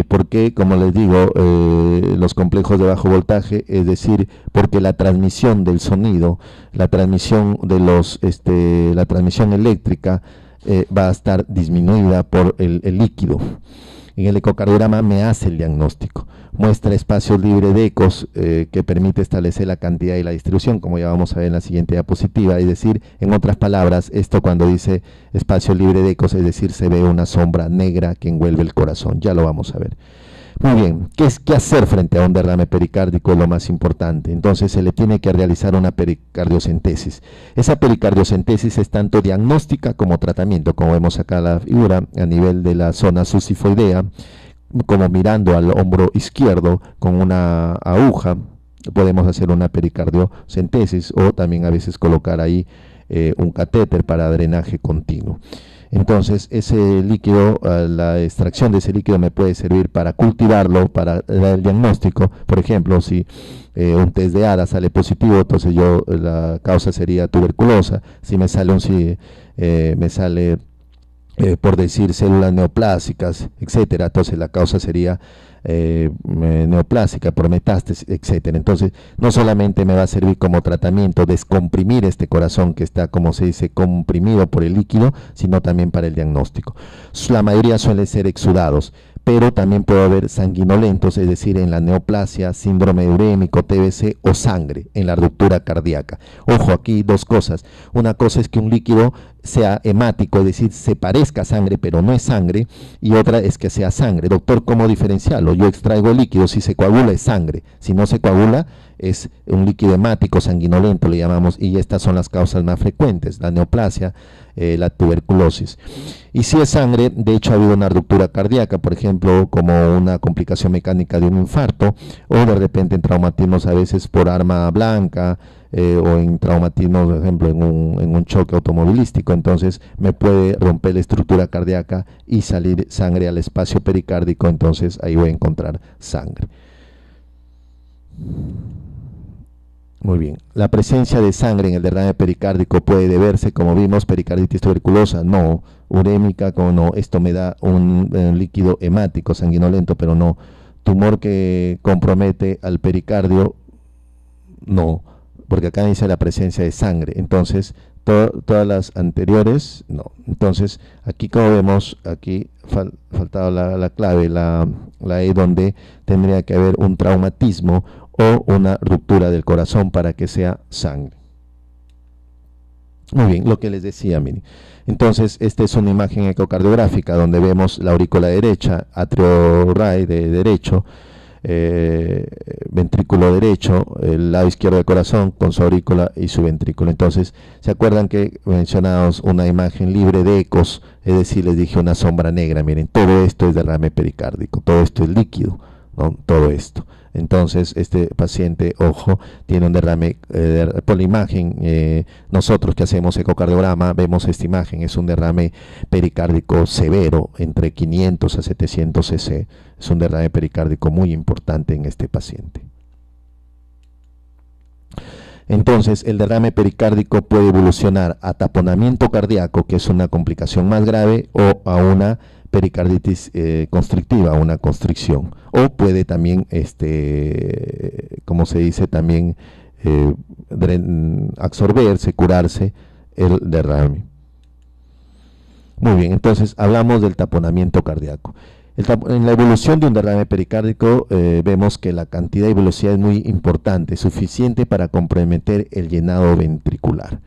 Porque, como les digo, los complejos de bajo voltaje, es decir, porque la transmisión del sonido, la transmisión eléctrica va a estar disminuida por el líquido. En el ecocardiograma me hace el diagnóstico, muestra espacios libres de ecos que permite establecer la cantidad y la distribución, como ya vamos a ver en la siguiente diapositiva. Es decir, en otras palabras, esto cuando dice espacio libre de ecos, es decir, se ve una sombra negra que envuelve el corazón, ya lo vamos a ver. Muy bien, ¿qué hacer frente a un derrame pericárdico? Es lo más importante. Entonces se le tiene que realizar una pericardiocentesis. Esa pericardiocentesis es tanto diagnóstica como tratamiento, como vemos acá en la figura, a nivel de la zona susifoidea, como mirando al hombro izquierdo con una aguja, podemos hacer una pericardiocentesis, o también a veces colocar ahí un catéter para drenaje continuo. Entonces ese líquido, la extracción de ese líquido me puede servir para cultivarlo, para dar el diagnóstico. Por ejemplo, si un test de ADA sale positivo, entonces la causa sería tuberculosa. Si me sale por decir células neoplásicas, etcétera. Entonces la causa sería neoplásica por metástasis, etcétera. Entonces no solamente me va a servir como tratamiento descomprimir este corazón que está, como se dice, comprimido por el líquido, sino también para el diagnóstico. La mayoría suelen ser exudados, pero también puede haber sanguinolentos, es decir, en la neoplasia, síndrome urémico, TBC o sangre en la ruptura cardíaca. Ojo, aquí dos cosas. Una cosa es que un líquido sea hemático, es decir, se parezca a sangre, pero no es sangre, y otra es que sea sangre. Doctor, ¿cómo diferenciarlo? Yo extraigo líquido, si se coagula es sangre, si no se coagula es un líquido hemático, sanguinolento le llamamos, y estas son las causas más frecuentes, la neoplasia, la tuberculosis. Y si es sangre, de hecho ha habido una ruptura cardíaca, por ejemplo, como una complicación mecánica de un infarto, o de repente en traumatismos a veces por arma blanca, o en traumatismos, por ejemplo, en un choque automovilístico. Entonces me puede romper la estructura cardíaca y salir sangre al espacio pericárdico, entonces ahí voy a encontrar sangre. Muy bien, la presencia de sangre en el derrame pericárdico puede deberse, como vimos, pericarditis tuberculosa, no, urémica, como no, esto me da un líquido hemático, sanguinolento, pero no, tumor que compromete al pericardio, no, porque acá dice la presencia de sangre, entonces todas las anteriores, no. Entonces aquí como vemos, aquí faltaba la clave, la E, donde tendría que haber un traumatismo o una ruptura del corazón para que sea sangre. Muy bien, lo que les decía, miren. Entonces, esta es una imagen ecocardiográfica donde vemos la aurícula derecha, atrio ray de derecho, ventrículo derecho, el lado izquierdo del corazón con su aurícula y su ventrículo. Entonces, ¿se acuerdan que mencionamos una imagen libre de ecos? Es decir, les dije una sombra negra. Miren, todo esto es derrame pericárdico, todo esto es líquido, ¿no? Todo esto. Entonces, este paciente, ojo, tiene un derrame por la imagen. Nosotros que hacemos ecocardiograma vemos esta imagen, es un derrame pericárdico severo, entre 500 a 700 cc. Es un derrame pericárdico muy importante en este paciente. Entonces, el derrame pericárdico puede evolucionar a taponamiento cardíaco, que es una complicación más grave, o a una pericarditis constrictiva, una constricción, o puede también, como se dice, también absorberse, curarse el derrame. Muy bien, entonces hablamos del taponamiento cardíaco. En la evolución de un derrame pericárdico vemos que la cantidad y velocidad es muy importante, suficiente para comprometer el llenado ventricular.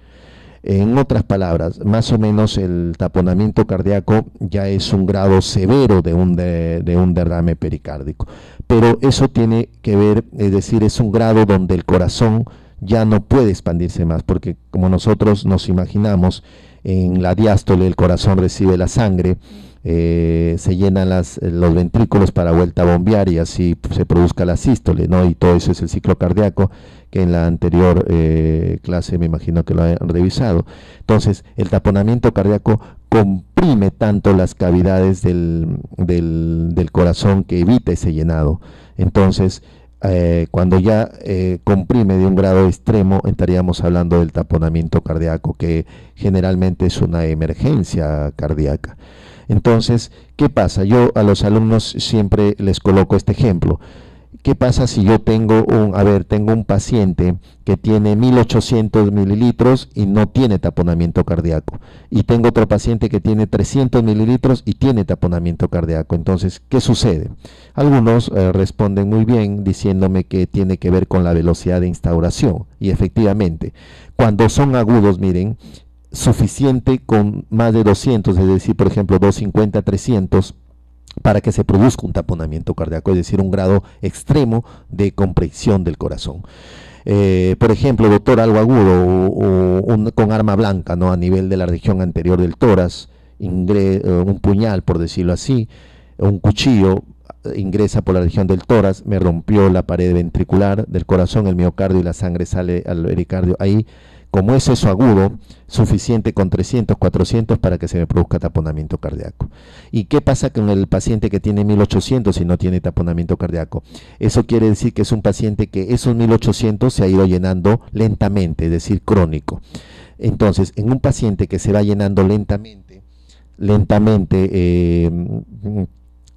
En otras palabras, más o menos el taponamiento cardíaco ya es un grado severo de un derrame pericárdico, pero eso tiene que ver, es decir, es un grado donde el corazón ya no puede expandirse más, porque como nosotros nos imaginamos, en la diástole el corazón recibe la sangre, se llenan los ventrículos para vuelta a bombear y así se produzca la sístole, ¿no? Y todo eso es el ciclo cardíaco, que en la anterior clase me imagino que lo han revisado. Entonces, el taponamiento cardíaco comprime tanto las cavidades del corazón que evita ese llenado. Entonces, cuando ya comprime de un grado extremo, estaríamos hablando del taponamiento cardíaco, que generalmente es una emergencia cardíaca. Entonces, ¿qué pasa? Yo a los alumnos siempre les coloco este ejemplo. ¿Qué pasa si yo tengo un paciente que tiene 1800 mililitros y no tiene taponamiento cardíaco? Y tengo otro paciente que tiene 300 mililitros y tiene taponamiento cardíaco. Entonces, ¿qué sucede? Algunos responden muy bien diciéndome que tiene que ver con la velocidad de instauración. Y efectivamente, cuando son agudos, miren, suficiente con más de 200, es decir, por ejemplo, 250, 300, para que se produzca un taponamiento cardíaco, es decir, un grado extremo de compresión del corazón. Por ejemplo, doctor, algo agudo con arma blanca, ¿no? A nivel de la región anterior del tórax, un puñal, por decirlo así, un cuchillo ingresa por la región del tórax, me rompió la pared ventricular del corazón, el miocardio y la sangre sale al pericardio. Ahí, como es eso agudo, suficiente con 300, 400 para que se me produzca taponamiento cardíaco. ¿Y qué pasa con el paciente que tiene 1800 y no tiene taponamiento cardíaco? Eso quiere decir que es un paciente que esos 1800 se ha ido llenando lentamente, es decir, crónico. Entonces, en un paciente que se va llenando lentamente, lentamente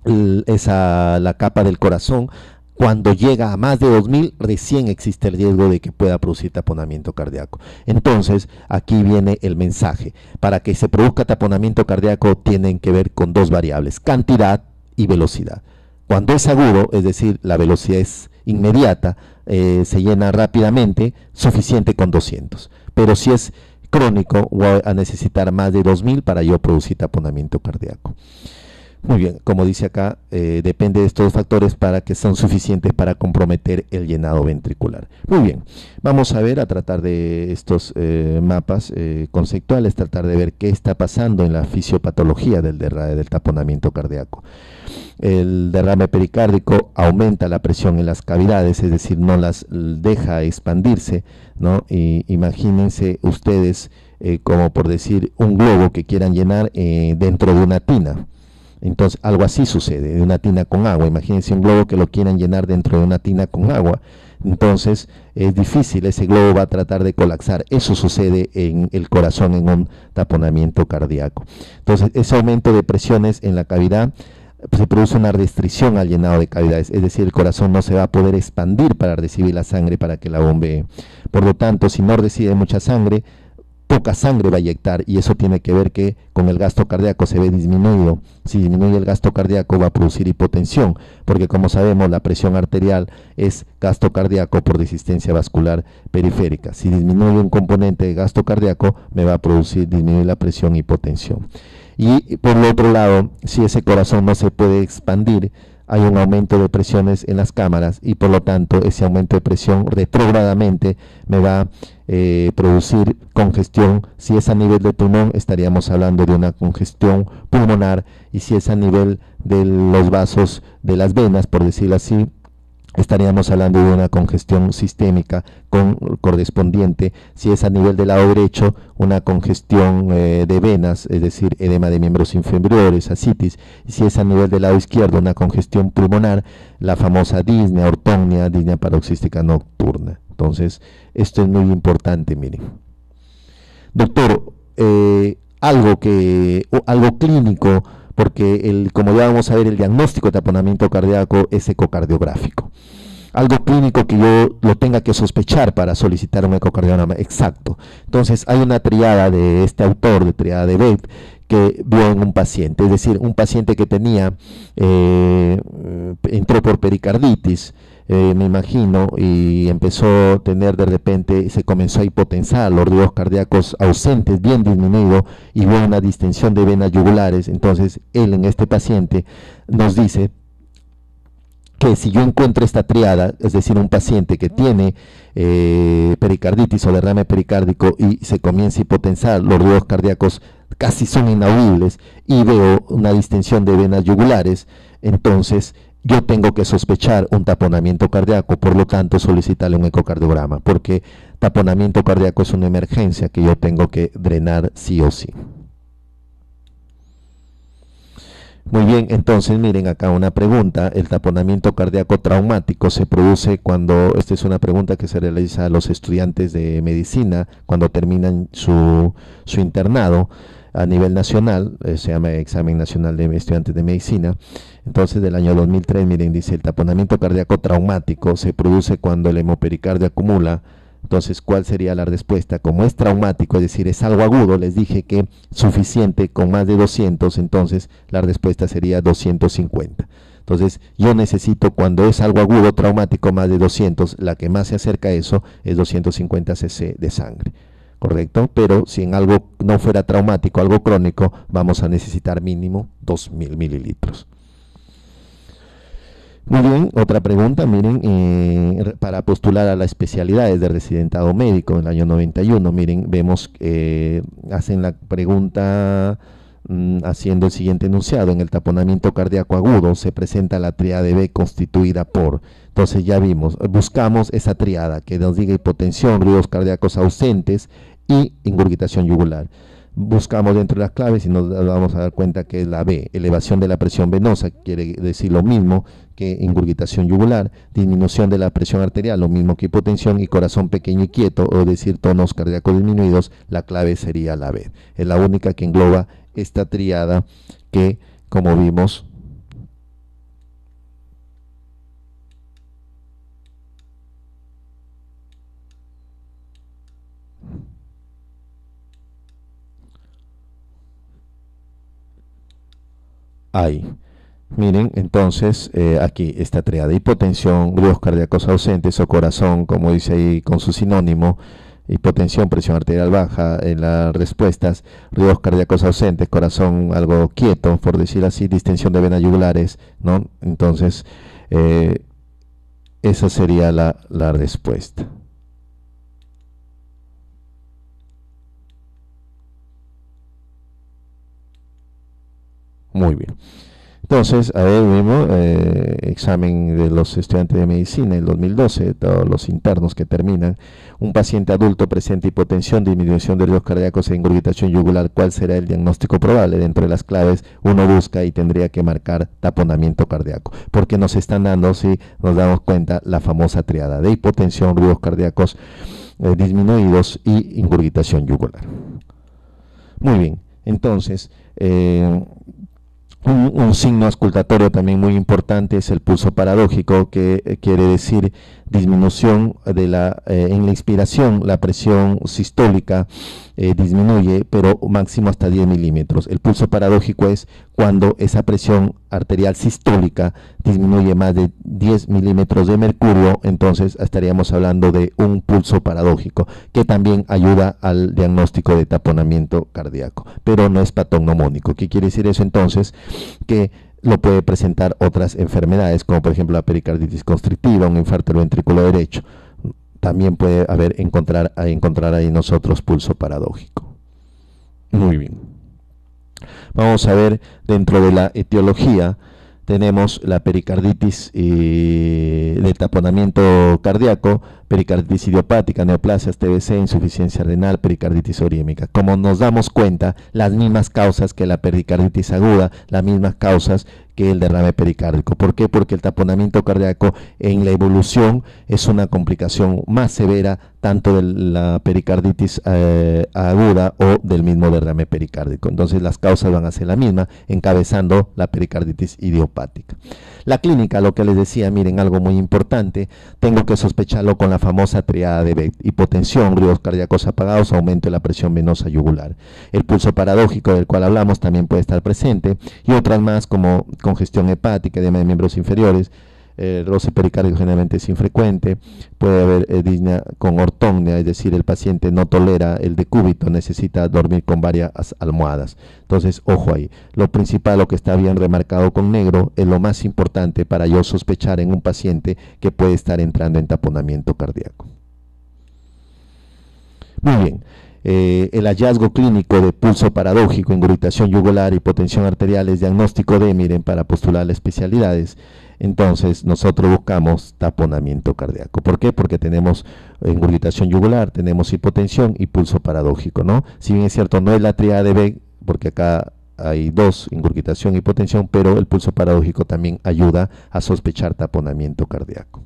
la capa del corazón. Cuando llega a más de 2000, recién existe el riesgo de que pueda producir taponamiento cardíaco. Entonces, aquí viene el mensaje. Para que se produzca taponamiento cardíaco, tienen que ver con dos variables: cantidad y velocidad. Cuando es agudo, es decir, la velocidad es inmediata, se llena rápidamente, suficiente con 200. Pero si es crónico, voy a necesitar más de 2000 para yo producir taponamiento cardíaco. Muy bien, como dice acá, depende de estos factores para que sean suficientes para comprometer el llenado ventricular. Muy bien, vamos a ver, a tratar de estos mapas conceptuales, tratar de ver qué está pasando en la fisiopatología del taponamiento cardíaco. El derrame pericárdico aumenta la presión en las cavidades, es decir, no las deja expandirse, ¿no? Y imagínense ustedes como por decir un globo que quieran llenar dentro de una tina. Entonces, algo así sucede, de una tina con agua. Imagínense un globo que lo quieran llenar dentro de una tina con agua. Entonces, es difícil, ese globo va a tratar de colapsar. Eso sucede en el corazón en un taponamiento cardíaco. Entonces, ese aumento de presiones en la cavidad, se produce una restricción al llenado de cavidades, es decir, el corazón no se va a poder expandir para recibir la sangre para que la bombee. Por lo tanto, si no recibe mucha sangre, poca sangre va a inyectar, y eso tiene que ver que con el gasto cardíaco se ve disminuido. Si disminuye el gasto cardíaco, va a producir hipotensión, porque como sabemos la presión arterial es gasto cardíaco por resistencia vascular periférica. Si disminuye un componente de gasto cardíaco, me va a producir disminuir la presión, hipotensión. Y por el otro lado, si ese corazón no se puede expandir, hay un aumento de presiones en las cámaras, y por lo tanto ese aumento de presión retrógradamente me va a producir congestión. Si es a nivel del pulmón, estaríamos hablando de una congestión pulmonar, y si es a nivel de los vasos de las venas, por decirlo así, estaríamos hablando de una congestión sistémica correspondiente. Si es a nivel del lado derecho, una congestión de venas, es decir, edema de miembros inferiores, ascitis. Y si es a nivel del lado izquierdo, una congestión pulmonar, la famosa disnea, ortognia, disnea paroxística nocturna. Entonces, esto es muy importante, miren. Doctor, algo clínico, porque como ya vamos a ver, el diagnóstico de taponamiento cardíaco es ecocardiográfico. Algo clínico que yo lo tenga que sospechar para solicitar un ecocardiograma exacto. Entonces hay una triada de este autor, de triada de Beth, que vio en un paciente, es decir, un paciente que tenía, entró por pericarditis, me imagino, y empezó a tener de repente, se comenzó a hipotensar, los ritmos cardíacos ausentes, bien disminuido, y hubo una distensión de venas yugulares. Entonces él, en este paciente, nos dice que si yo encuentro esta triada, es decir, un paciente que tiene pericarditis o derrame pericárdico y se comienza a hipotensar, los ritmos cardíacos casi son inaudibles, y veo una distensión de venas yugulares, entonces yo tengo que sospechar un taponamiento cardíaco, por lo tanto solicitarle un ecocardiograma, porque taponamiento cardíaco es una emergencia que yo tengo que drenar sí o sí. Muy bien, entonces miren acá una pregunta: el taponamiento cardíaco traumático se produce cuando, esta es una pregunta que se realiza a los estudiantes de medicina cuando terminan su internado a nivel nacional, se llama Examen Nacional de Estudiantes de Medicina. Entonces, del año 2003, miren, dice: el taponamiento cardíaco traumático se produce cuando el hemopericardio acumula. Entonces, ¿cuál sería la respuesta? Como es traumático, es decir, es algo agudo, les dije que suficiente con más de 200, entonces la respuesta sería 250. Entonces, yo necesito, cuando es algo agudo, traumático, más de 200, la que más se acerca a eso es 250 cc de sangre, ¿correcto? Pero si en algo no fuera traumático, algo crónico, vamos a necesitar mínimo 2000 mililitros. Muy bien, otra pregunta, miren, para postular a las especialidades de residentado médico en el año 91, miren, vemos que hacen la pregunta haciendo el siguiente enunciado: en el taponamiento cardíaco agudo se presenta la triada B constituida por, entonces ya vimos, buscamos esa triada que nos diga hipotensión, ruidos cardíacos ausentes y ingurgitación yugular. buscamos dentro de las claves y nos vamos a dar cuenta que es la B, elevación de la presión venosa, quiere decir lo mismo que ingurgitación yugular, disminución de la presión arterial, lo mismo que hipotensión, y corazón pequeño y quieto, o decir tonos cardíacos disminuidos, la clave sería la B. Es la única que engloba esta tríada que, como vimos, hay. Miren, entonces, aquí esta tríada: hipotensión, ruidos cardíacos ausentes o corazón, como dice ahí con su sinónimo, hipotensión, presión arterial baja en las respuestas, ruidos cardíacos ausentes, corazón algo quieto, por decir así, distensión de venas yugulares, ¿no? Entonces, esa sería la respuesta. Muy bien. Entonces, a ver, mismo, examen de los estudiantes de medicina en 2012, todos los internos que terminan. Un paciente adulto presenta hipotensión, disminución de ritmos cardíacos e ingurgitación yugular. ¿Cuál será el diagnóstico probable? Dentro de las claves uno busca y tendría que marcar taponamiento cardíaco, porque nos están dando, si nos damos cuenta, la famosa triada de hipotensión, ruidos cardíacos disminuidos y ingurgitación yugular. Muy bien, entonces, un signo auscultatorio también muy importante es el pulso paradójico, que quiere decir disminución de en la inspiración. La presión sistólica disminuye, pero máximo hasta 10 milímetros. El pulso paradójico es cuando esa presión arterial sistólica disminuye más de 10 milímetros de mercurio, entonces estaríamos hablando de un pulso paradójico, que también ayuda al diagnóstico de taponamiento cardíaco, pero no es patognomónico. ¿Qué quiere decir eso? Entonces, que lo puede presentar otras enfermedades, como por ejemplo la pericarditis constrictiva, un infarto del ventrículo derecho. También puede encontrar ahí nosotros pulso paradójico. Muy bien. Vamos a ver dentro de la etiología. Tenemos la pericarditis de taponamiento cardíaco, pericarditis idiopática, neoplasias, TBC, insuficiencia renal, pericarditis urémica. Como nos damos cuenta, las mismas causas que la pericarditis aguda, las mismas causas que el derrame pericárdico. ¿Por qué? Porque el taponamiento cardíaco en la evolución es una complicación más severa tanto de la pericarditis aguda o del mismo derrame pericárdico. Entonces las causas van a ser la misma, encabezando la pericarditis idiopática. La clínica, lo que les decía, miren, algo muy importante, tengo que sospecharlo con la famosa triada de Beck: hipotensión, ruidos cardíacos apagados, aumento de la presión venosa yugular. El pulso paradójico del cual hablamos también puede estar presente, y otras más como congestión hepática, edema de miembros inferiores. Roce pericárdico generalmente es infrecuente, puede haber disnea con ortognia, es decir, el paciente no tolera el decúbito, necesita dormir con varias almohadas. Entonces, ojo ahí, lo principal, lo que está bien remarcado con negro, es lo más importante para yo sospechar en un paciente que puede estar entrando en taponamiento cardíaco. Muy bien. El hallazgo clínico de pulso paradójico, ingurgitación yugular, hipotensión arterial es diagnóstico de, miren, para postular las especialidades. Entonces nosotros buscamos taponamiento cardíaco. ¿Por qué? Porque tenemos ingurgitación yugular, tenemos hipotensión y pulso paradójico, ¿no? Si bien es cierto, no es la triada de Beck, porque acá hay dos, ingurgitación y hipotensión, pero el pulso paradójico también ayuda a sospechar taponamiento cardíaco.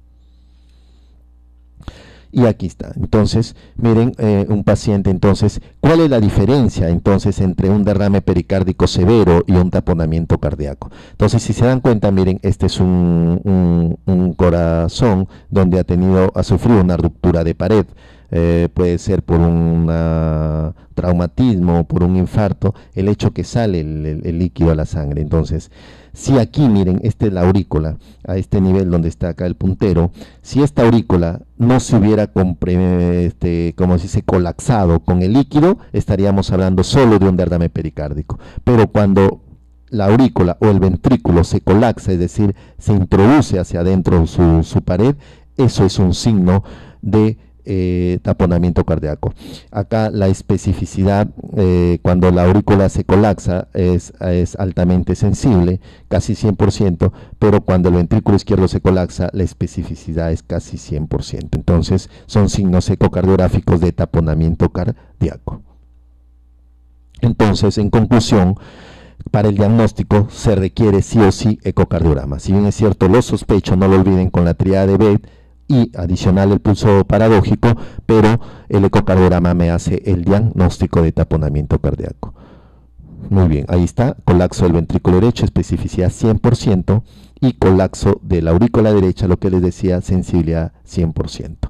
Y aquí está. Entonces, miren, un paciente, entonces, ¿cuál es la diferencia entonces entre un derrame pericárdico severo y un taponamiento cardíaco? Entonces, si se dan cuenta, miren, este es un corazón donde ha sufrido una ruptura de pared. Puede ser por un traumatismo, por un infarto, el hecho que sale el líquido a la sangre. Entonces, si aquí, miren, esta es la aurícula, a este nivel donde está acá el puntero, si esta aurícula no se hubiera como se dice, colapsado con el líquido, estaríamos hablando solo de un derrame pericárdico. Pero cuando la aurícula o el ventrículo se colapsa, es decir, se introduce hacia adentro su pared, eso es un signo de taponamiento cardíaco. Acá la especificidad, cuando la aurícula se colapsa, es altamente sensible, casi 100%, pero cuando el ventrículo izquierdo se colapsa, la especificidad es casi 100%. Entonces son signos ecocardiográficos de taponamiento cardíaco. Entonces, en conclusión, para el diagnóstico se requiere sí o sí ecocardiograma. Si bien es cierto, lo sospecho, no lo olviden, con la tríada de Beth y adicional el pulso paradójico, pero el ecocardiograma me hace el diagnóstico de taponamiento cardíaco. Muy bien, ahí está, colapso del ventrículo derecho, especificidad 100%, y colapso de la aurícula derecha, lo que les decía, sensibilidad 100%.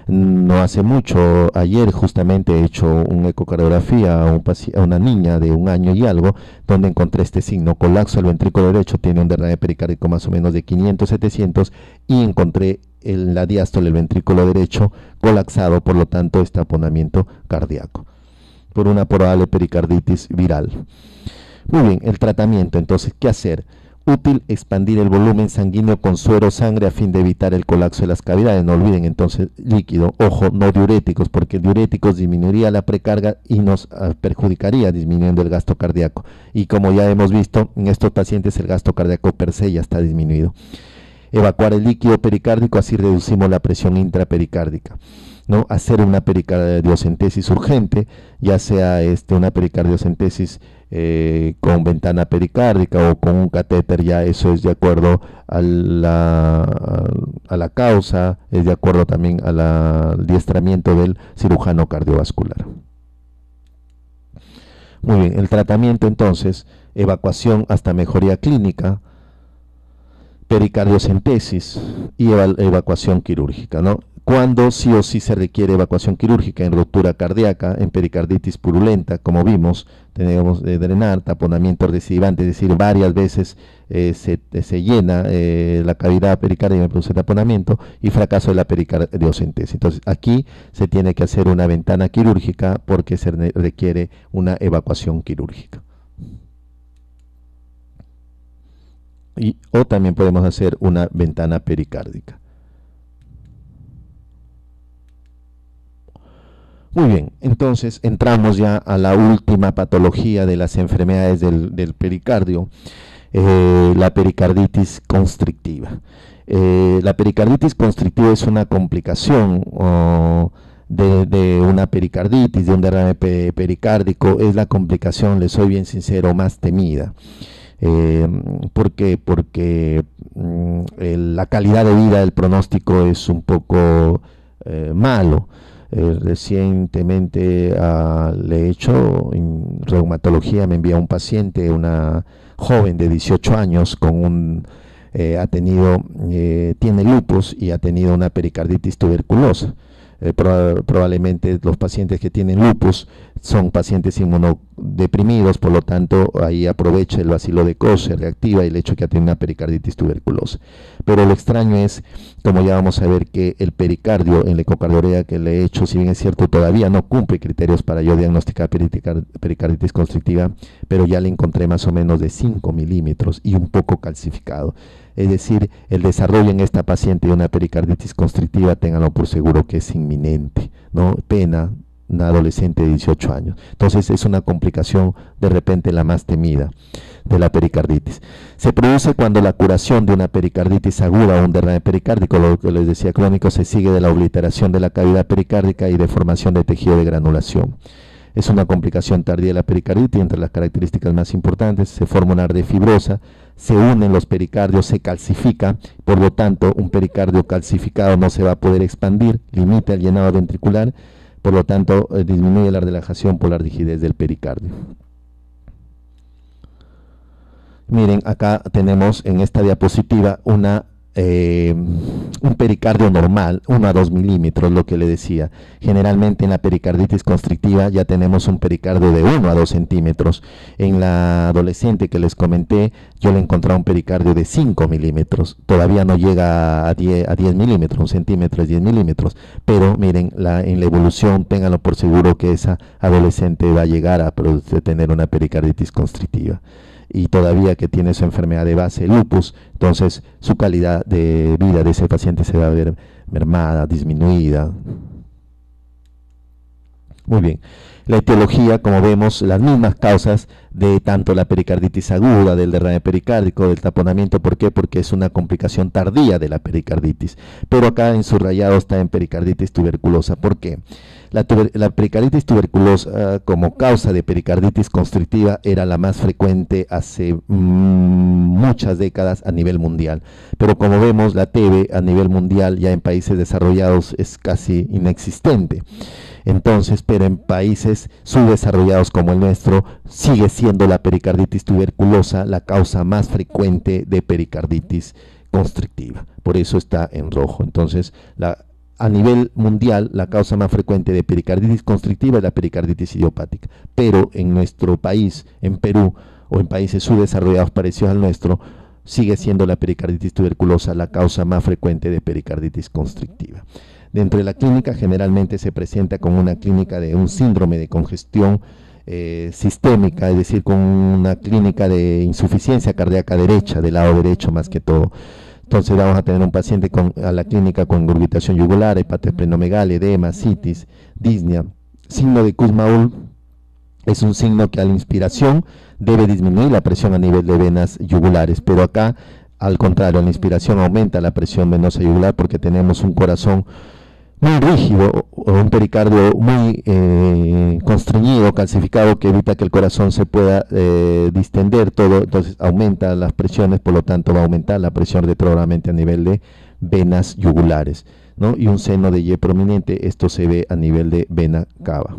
No hace mucho, ayer justamente he hecho una ecocardiografía a una niña de 1 año y algo, donde encontré este signo, colapso del ventrículo derecho, tiene un derrame pericárdico más o menos de 500-700, y encontré en la diástole del ventrículo derecho colapsado, por lo tanto es taponamiento cardíaco, por una probable pericarditis viral. Muy bien, el tratamiento, entonces, ¿qué hacer? Útil expandir el volumen sanguíneo con suero sangre a fin de evitar el colapso de las cavidades. No olviden entonces líquido, ojo, no diuréticos, porque diuréticos disminuiría la precarga y nos perjudicaría disminuyendo el gasto cardíaco. Y como ya hemos visto, en estos pacientes el gasto cardíaco per se ya está disminuido. Evacuar el líquido pericárdico, así reducimos la presión intrapericárdica. ¿No? Hacer una pericardiocentesis urgente, ya sea una pericardiocentesis con ventana pericárdica o con un catéter, ya eso es de acuerdo a la causa, es de acuerdo también al adiestramiento del cirujano cardiovascular. Muy bien, el tratamiento entonces, evacuación hasta mejoría clínica, pericardiocentesis y evacuación quirúrgica, ¿no? Cuando sí o sí se requiere evacuación quirúrgica: en ruptura cardíaca, en pericarditis purulenta, como vimos, tenemos de drenar, taponamiento recidivante, es decir, varias veces se llena la cavidad pericárdica y produce taponamiento, y fracaso de la pericardiocentesis. Entonces, aquí se tiene que hacer una ventana quirúrgica porque se requiere una evacuación quirúrgica. O también podemos hacer una ventana pericárdica. Muy bien, entonces entramos ya a la última patología de las enfermedades del pericardio, la pericarditis constrictiva. La pericarditis constrictiva es una complicación de una pericarditis, de un derrame pericárdico. Es la complicación, les soy bien sincero, más temida. ¿Por qué? Porque la calidad de vida, del pronóstico es un poco malo. Recientemente le he hecho en reumatología, me envía un paciente, una joven de 18 años con tiene lupus y ha tenido una pericarditis tuberculosa. Probablemente los pacientes que tienen lupus son pacientes inmunodeprimidos, por lo tanto ahí aprovecha el bacilo de Koch, se reactiva el hecho que ha tenido una pericarditis tuberculosa. Pero lo extraño es, como ya vamos a ver, que el pericardio en la ecocardiografía que le he hecho, si bien es cierto, todavía no cumple criterios para yo diagnosticar pericarditis constrictiva, pero ya le encontré más o menos de 5 milímetros y un poco calcificado. Es decir, el desarrollo en esta paciente de una pericarditis constrictiva, ténganlo por seguro que es inminente, ¿no? Pena, una adolescente de 18 años. Entonces es una complicación de repente la más temida de la pericarditis. Se produce cuando la curación de una pericarditis aguda o un derrame pericárdico, lo que les decía crónico, se sigue de la obliteración de la cavidad pericárdica y de formación de tejido de granulación. Es una complicación tardía de la pericarditis. Entre las características más importantes: se forma una red fibrosa, se unen los pericardios, se calcifica, por lo tanto un pericardio calcificado no se va a poder expandir, limita el llenado ventricular, por lo tanto disminuye la relajación por la rigidez del pericardio. Miren, acá tenemos en esta diapositiva un pericardio normal, 1 a 2 milímetros, lo que le decía. Generalmente en la pericarditis constrictiva ya tenemos un pericardio de 1 a 2 centímetros. En la adolescente que les comenté, yo le encontré un pericardio de 5 milímetros. Todavía no llega a 10 milímetros, 1 centímetro es 10 milímetros. Pero miren, en la evolución, ténganlo por seguro que esa adolescente va a llegar a tener una pericarditis constrictiva. Y todavía que tiene su enfermedad de base, lupus, entonces su calidad de vida de ese paciente se va a ver mermada, disminuida. Muy bien, la etiología, como vemos, las mismas causas de tanto la pericarditis aguda, del derrame pericárdico, del taponamiento. ¿Por qué? Porque es una complicación tardía de la pericarditis. Pero acá en subrayado está en pericarditis tuberculosa. ¿Por qué? La pericarditis tuberculosa como causa de pericarditis constrictiva era la más frecuente hace muchas décadas a nivel mundial, pero como vemos la TB a nivel mundial ya en países desarrollados es casi inexistente. Entonces, pero en países subdesarrollados como el nuestro, sigue siendo la pericarditis tuberculosa la causa más frecuente de pericarditis constrictiva. Por eso está en rojo. Entonces, a nivel mundial, la causa más frecuente de pericarditis constrictiva es la pericarditis idiopática. Pero en nuestro país, en Perú, o en países subdesarrollados parecidos al nuestro, sigue siendo la pericarditis tuberculosa la causa más frecuente de pericarditis constrictiva. Dentro de la clínica generalmente se presenta como una clínica de un síndrome de congestión sistémica, es decir, con una clínica de insuficiencia cardíaca derecha, del lado derecho más que todo. Entonces vamos a tener un paciente a la clínica con engurgitación yugular, hepatosplenomegalia, edema, citis, disnea. Signo de Kussmaul es un signo que a la inspiración debe disminuir la presión a nivel de venas yugulares, pero acá al contrario, a la inspiración aumenta la presión venosa yugular porque tenemos un corazón muy rígido o un pericardio muy constreñido, calcificado, que evita que el corazón se pueda distender todo, entonces aumenta las presiones, por lo tanto va a aumentar la presión retrógradamente a nivel de venas yugulares, ¿no? Y un seno de Y prominente, esto se ve a nivel de vena cava.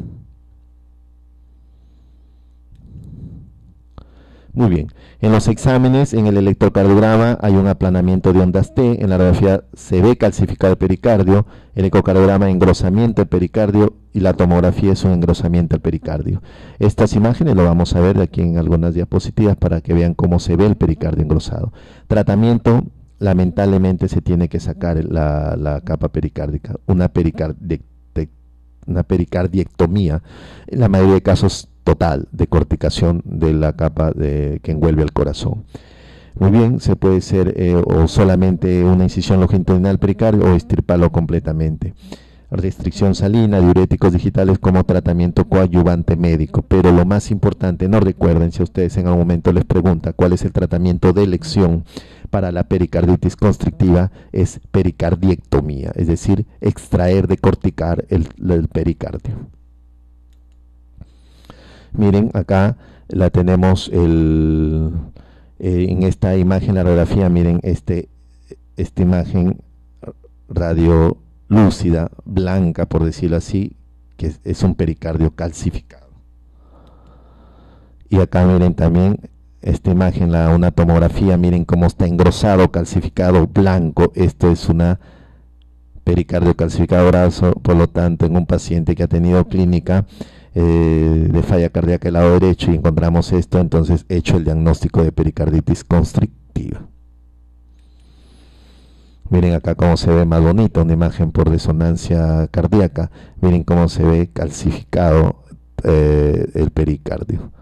Muy bien, en los exámenes, en el electrocardiograma hay un aplanamiento de ondas T, en la radiografía se ve calcificado el pericardio, el ecocardiograma engrosamiento del pericardio y la tomografía es un engrosamiento del pericardio. Estas imágenes lo vamos a ver de aquí en algunas diapositivas para que vean cómo se ve el pericardio engrosado. Tratamiento, lamentablemente se tiene que sacar la capa pericárdica, una pericardiectomía, en la mayoría de casos total de corticación de la capa que envuelve al corazón. Muy bien, se puede ser o solamente una incisión longitudinal pericardio o extirparlo completamente. Restricción salina, diuréticos digitales como tratamiento coadyuvante médico, pero lo más importante, no recuerden, si a ustedes en algún momento les pregunta cuál es el tratamiento de elección para la pericarditis constrictiva, es pericardiectomía, es decir, extraer, decorticar el pericardio. Miren, acá la tenemos en esta imagen, la radiografía, miren esta imagen radiolúcida, blanca por decirlo así, que es un pericardio calcificado. Y acá miren también esta imagen, una tomografía, miren cómo está engrosado, calcificado, blanco. Esto es una pericardio calcificado graso, por lo tanto en un paciente que ha tenido clínica de falla cardíaca del lado derecho y encontramos esto, entonces hecho el diagnóstico de pericarditis constrictiva. Miren acá cómo se ve más bonita una imagen por resonancia cardíaca, miren cómo se ve calcificado el pericardio.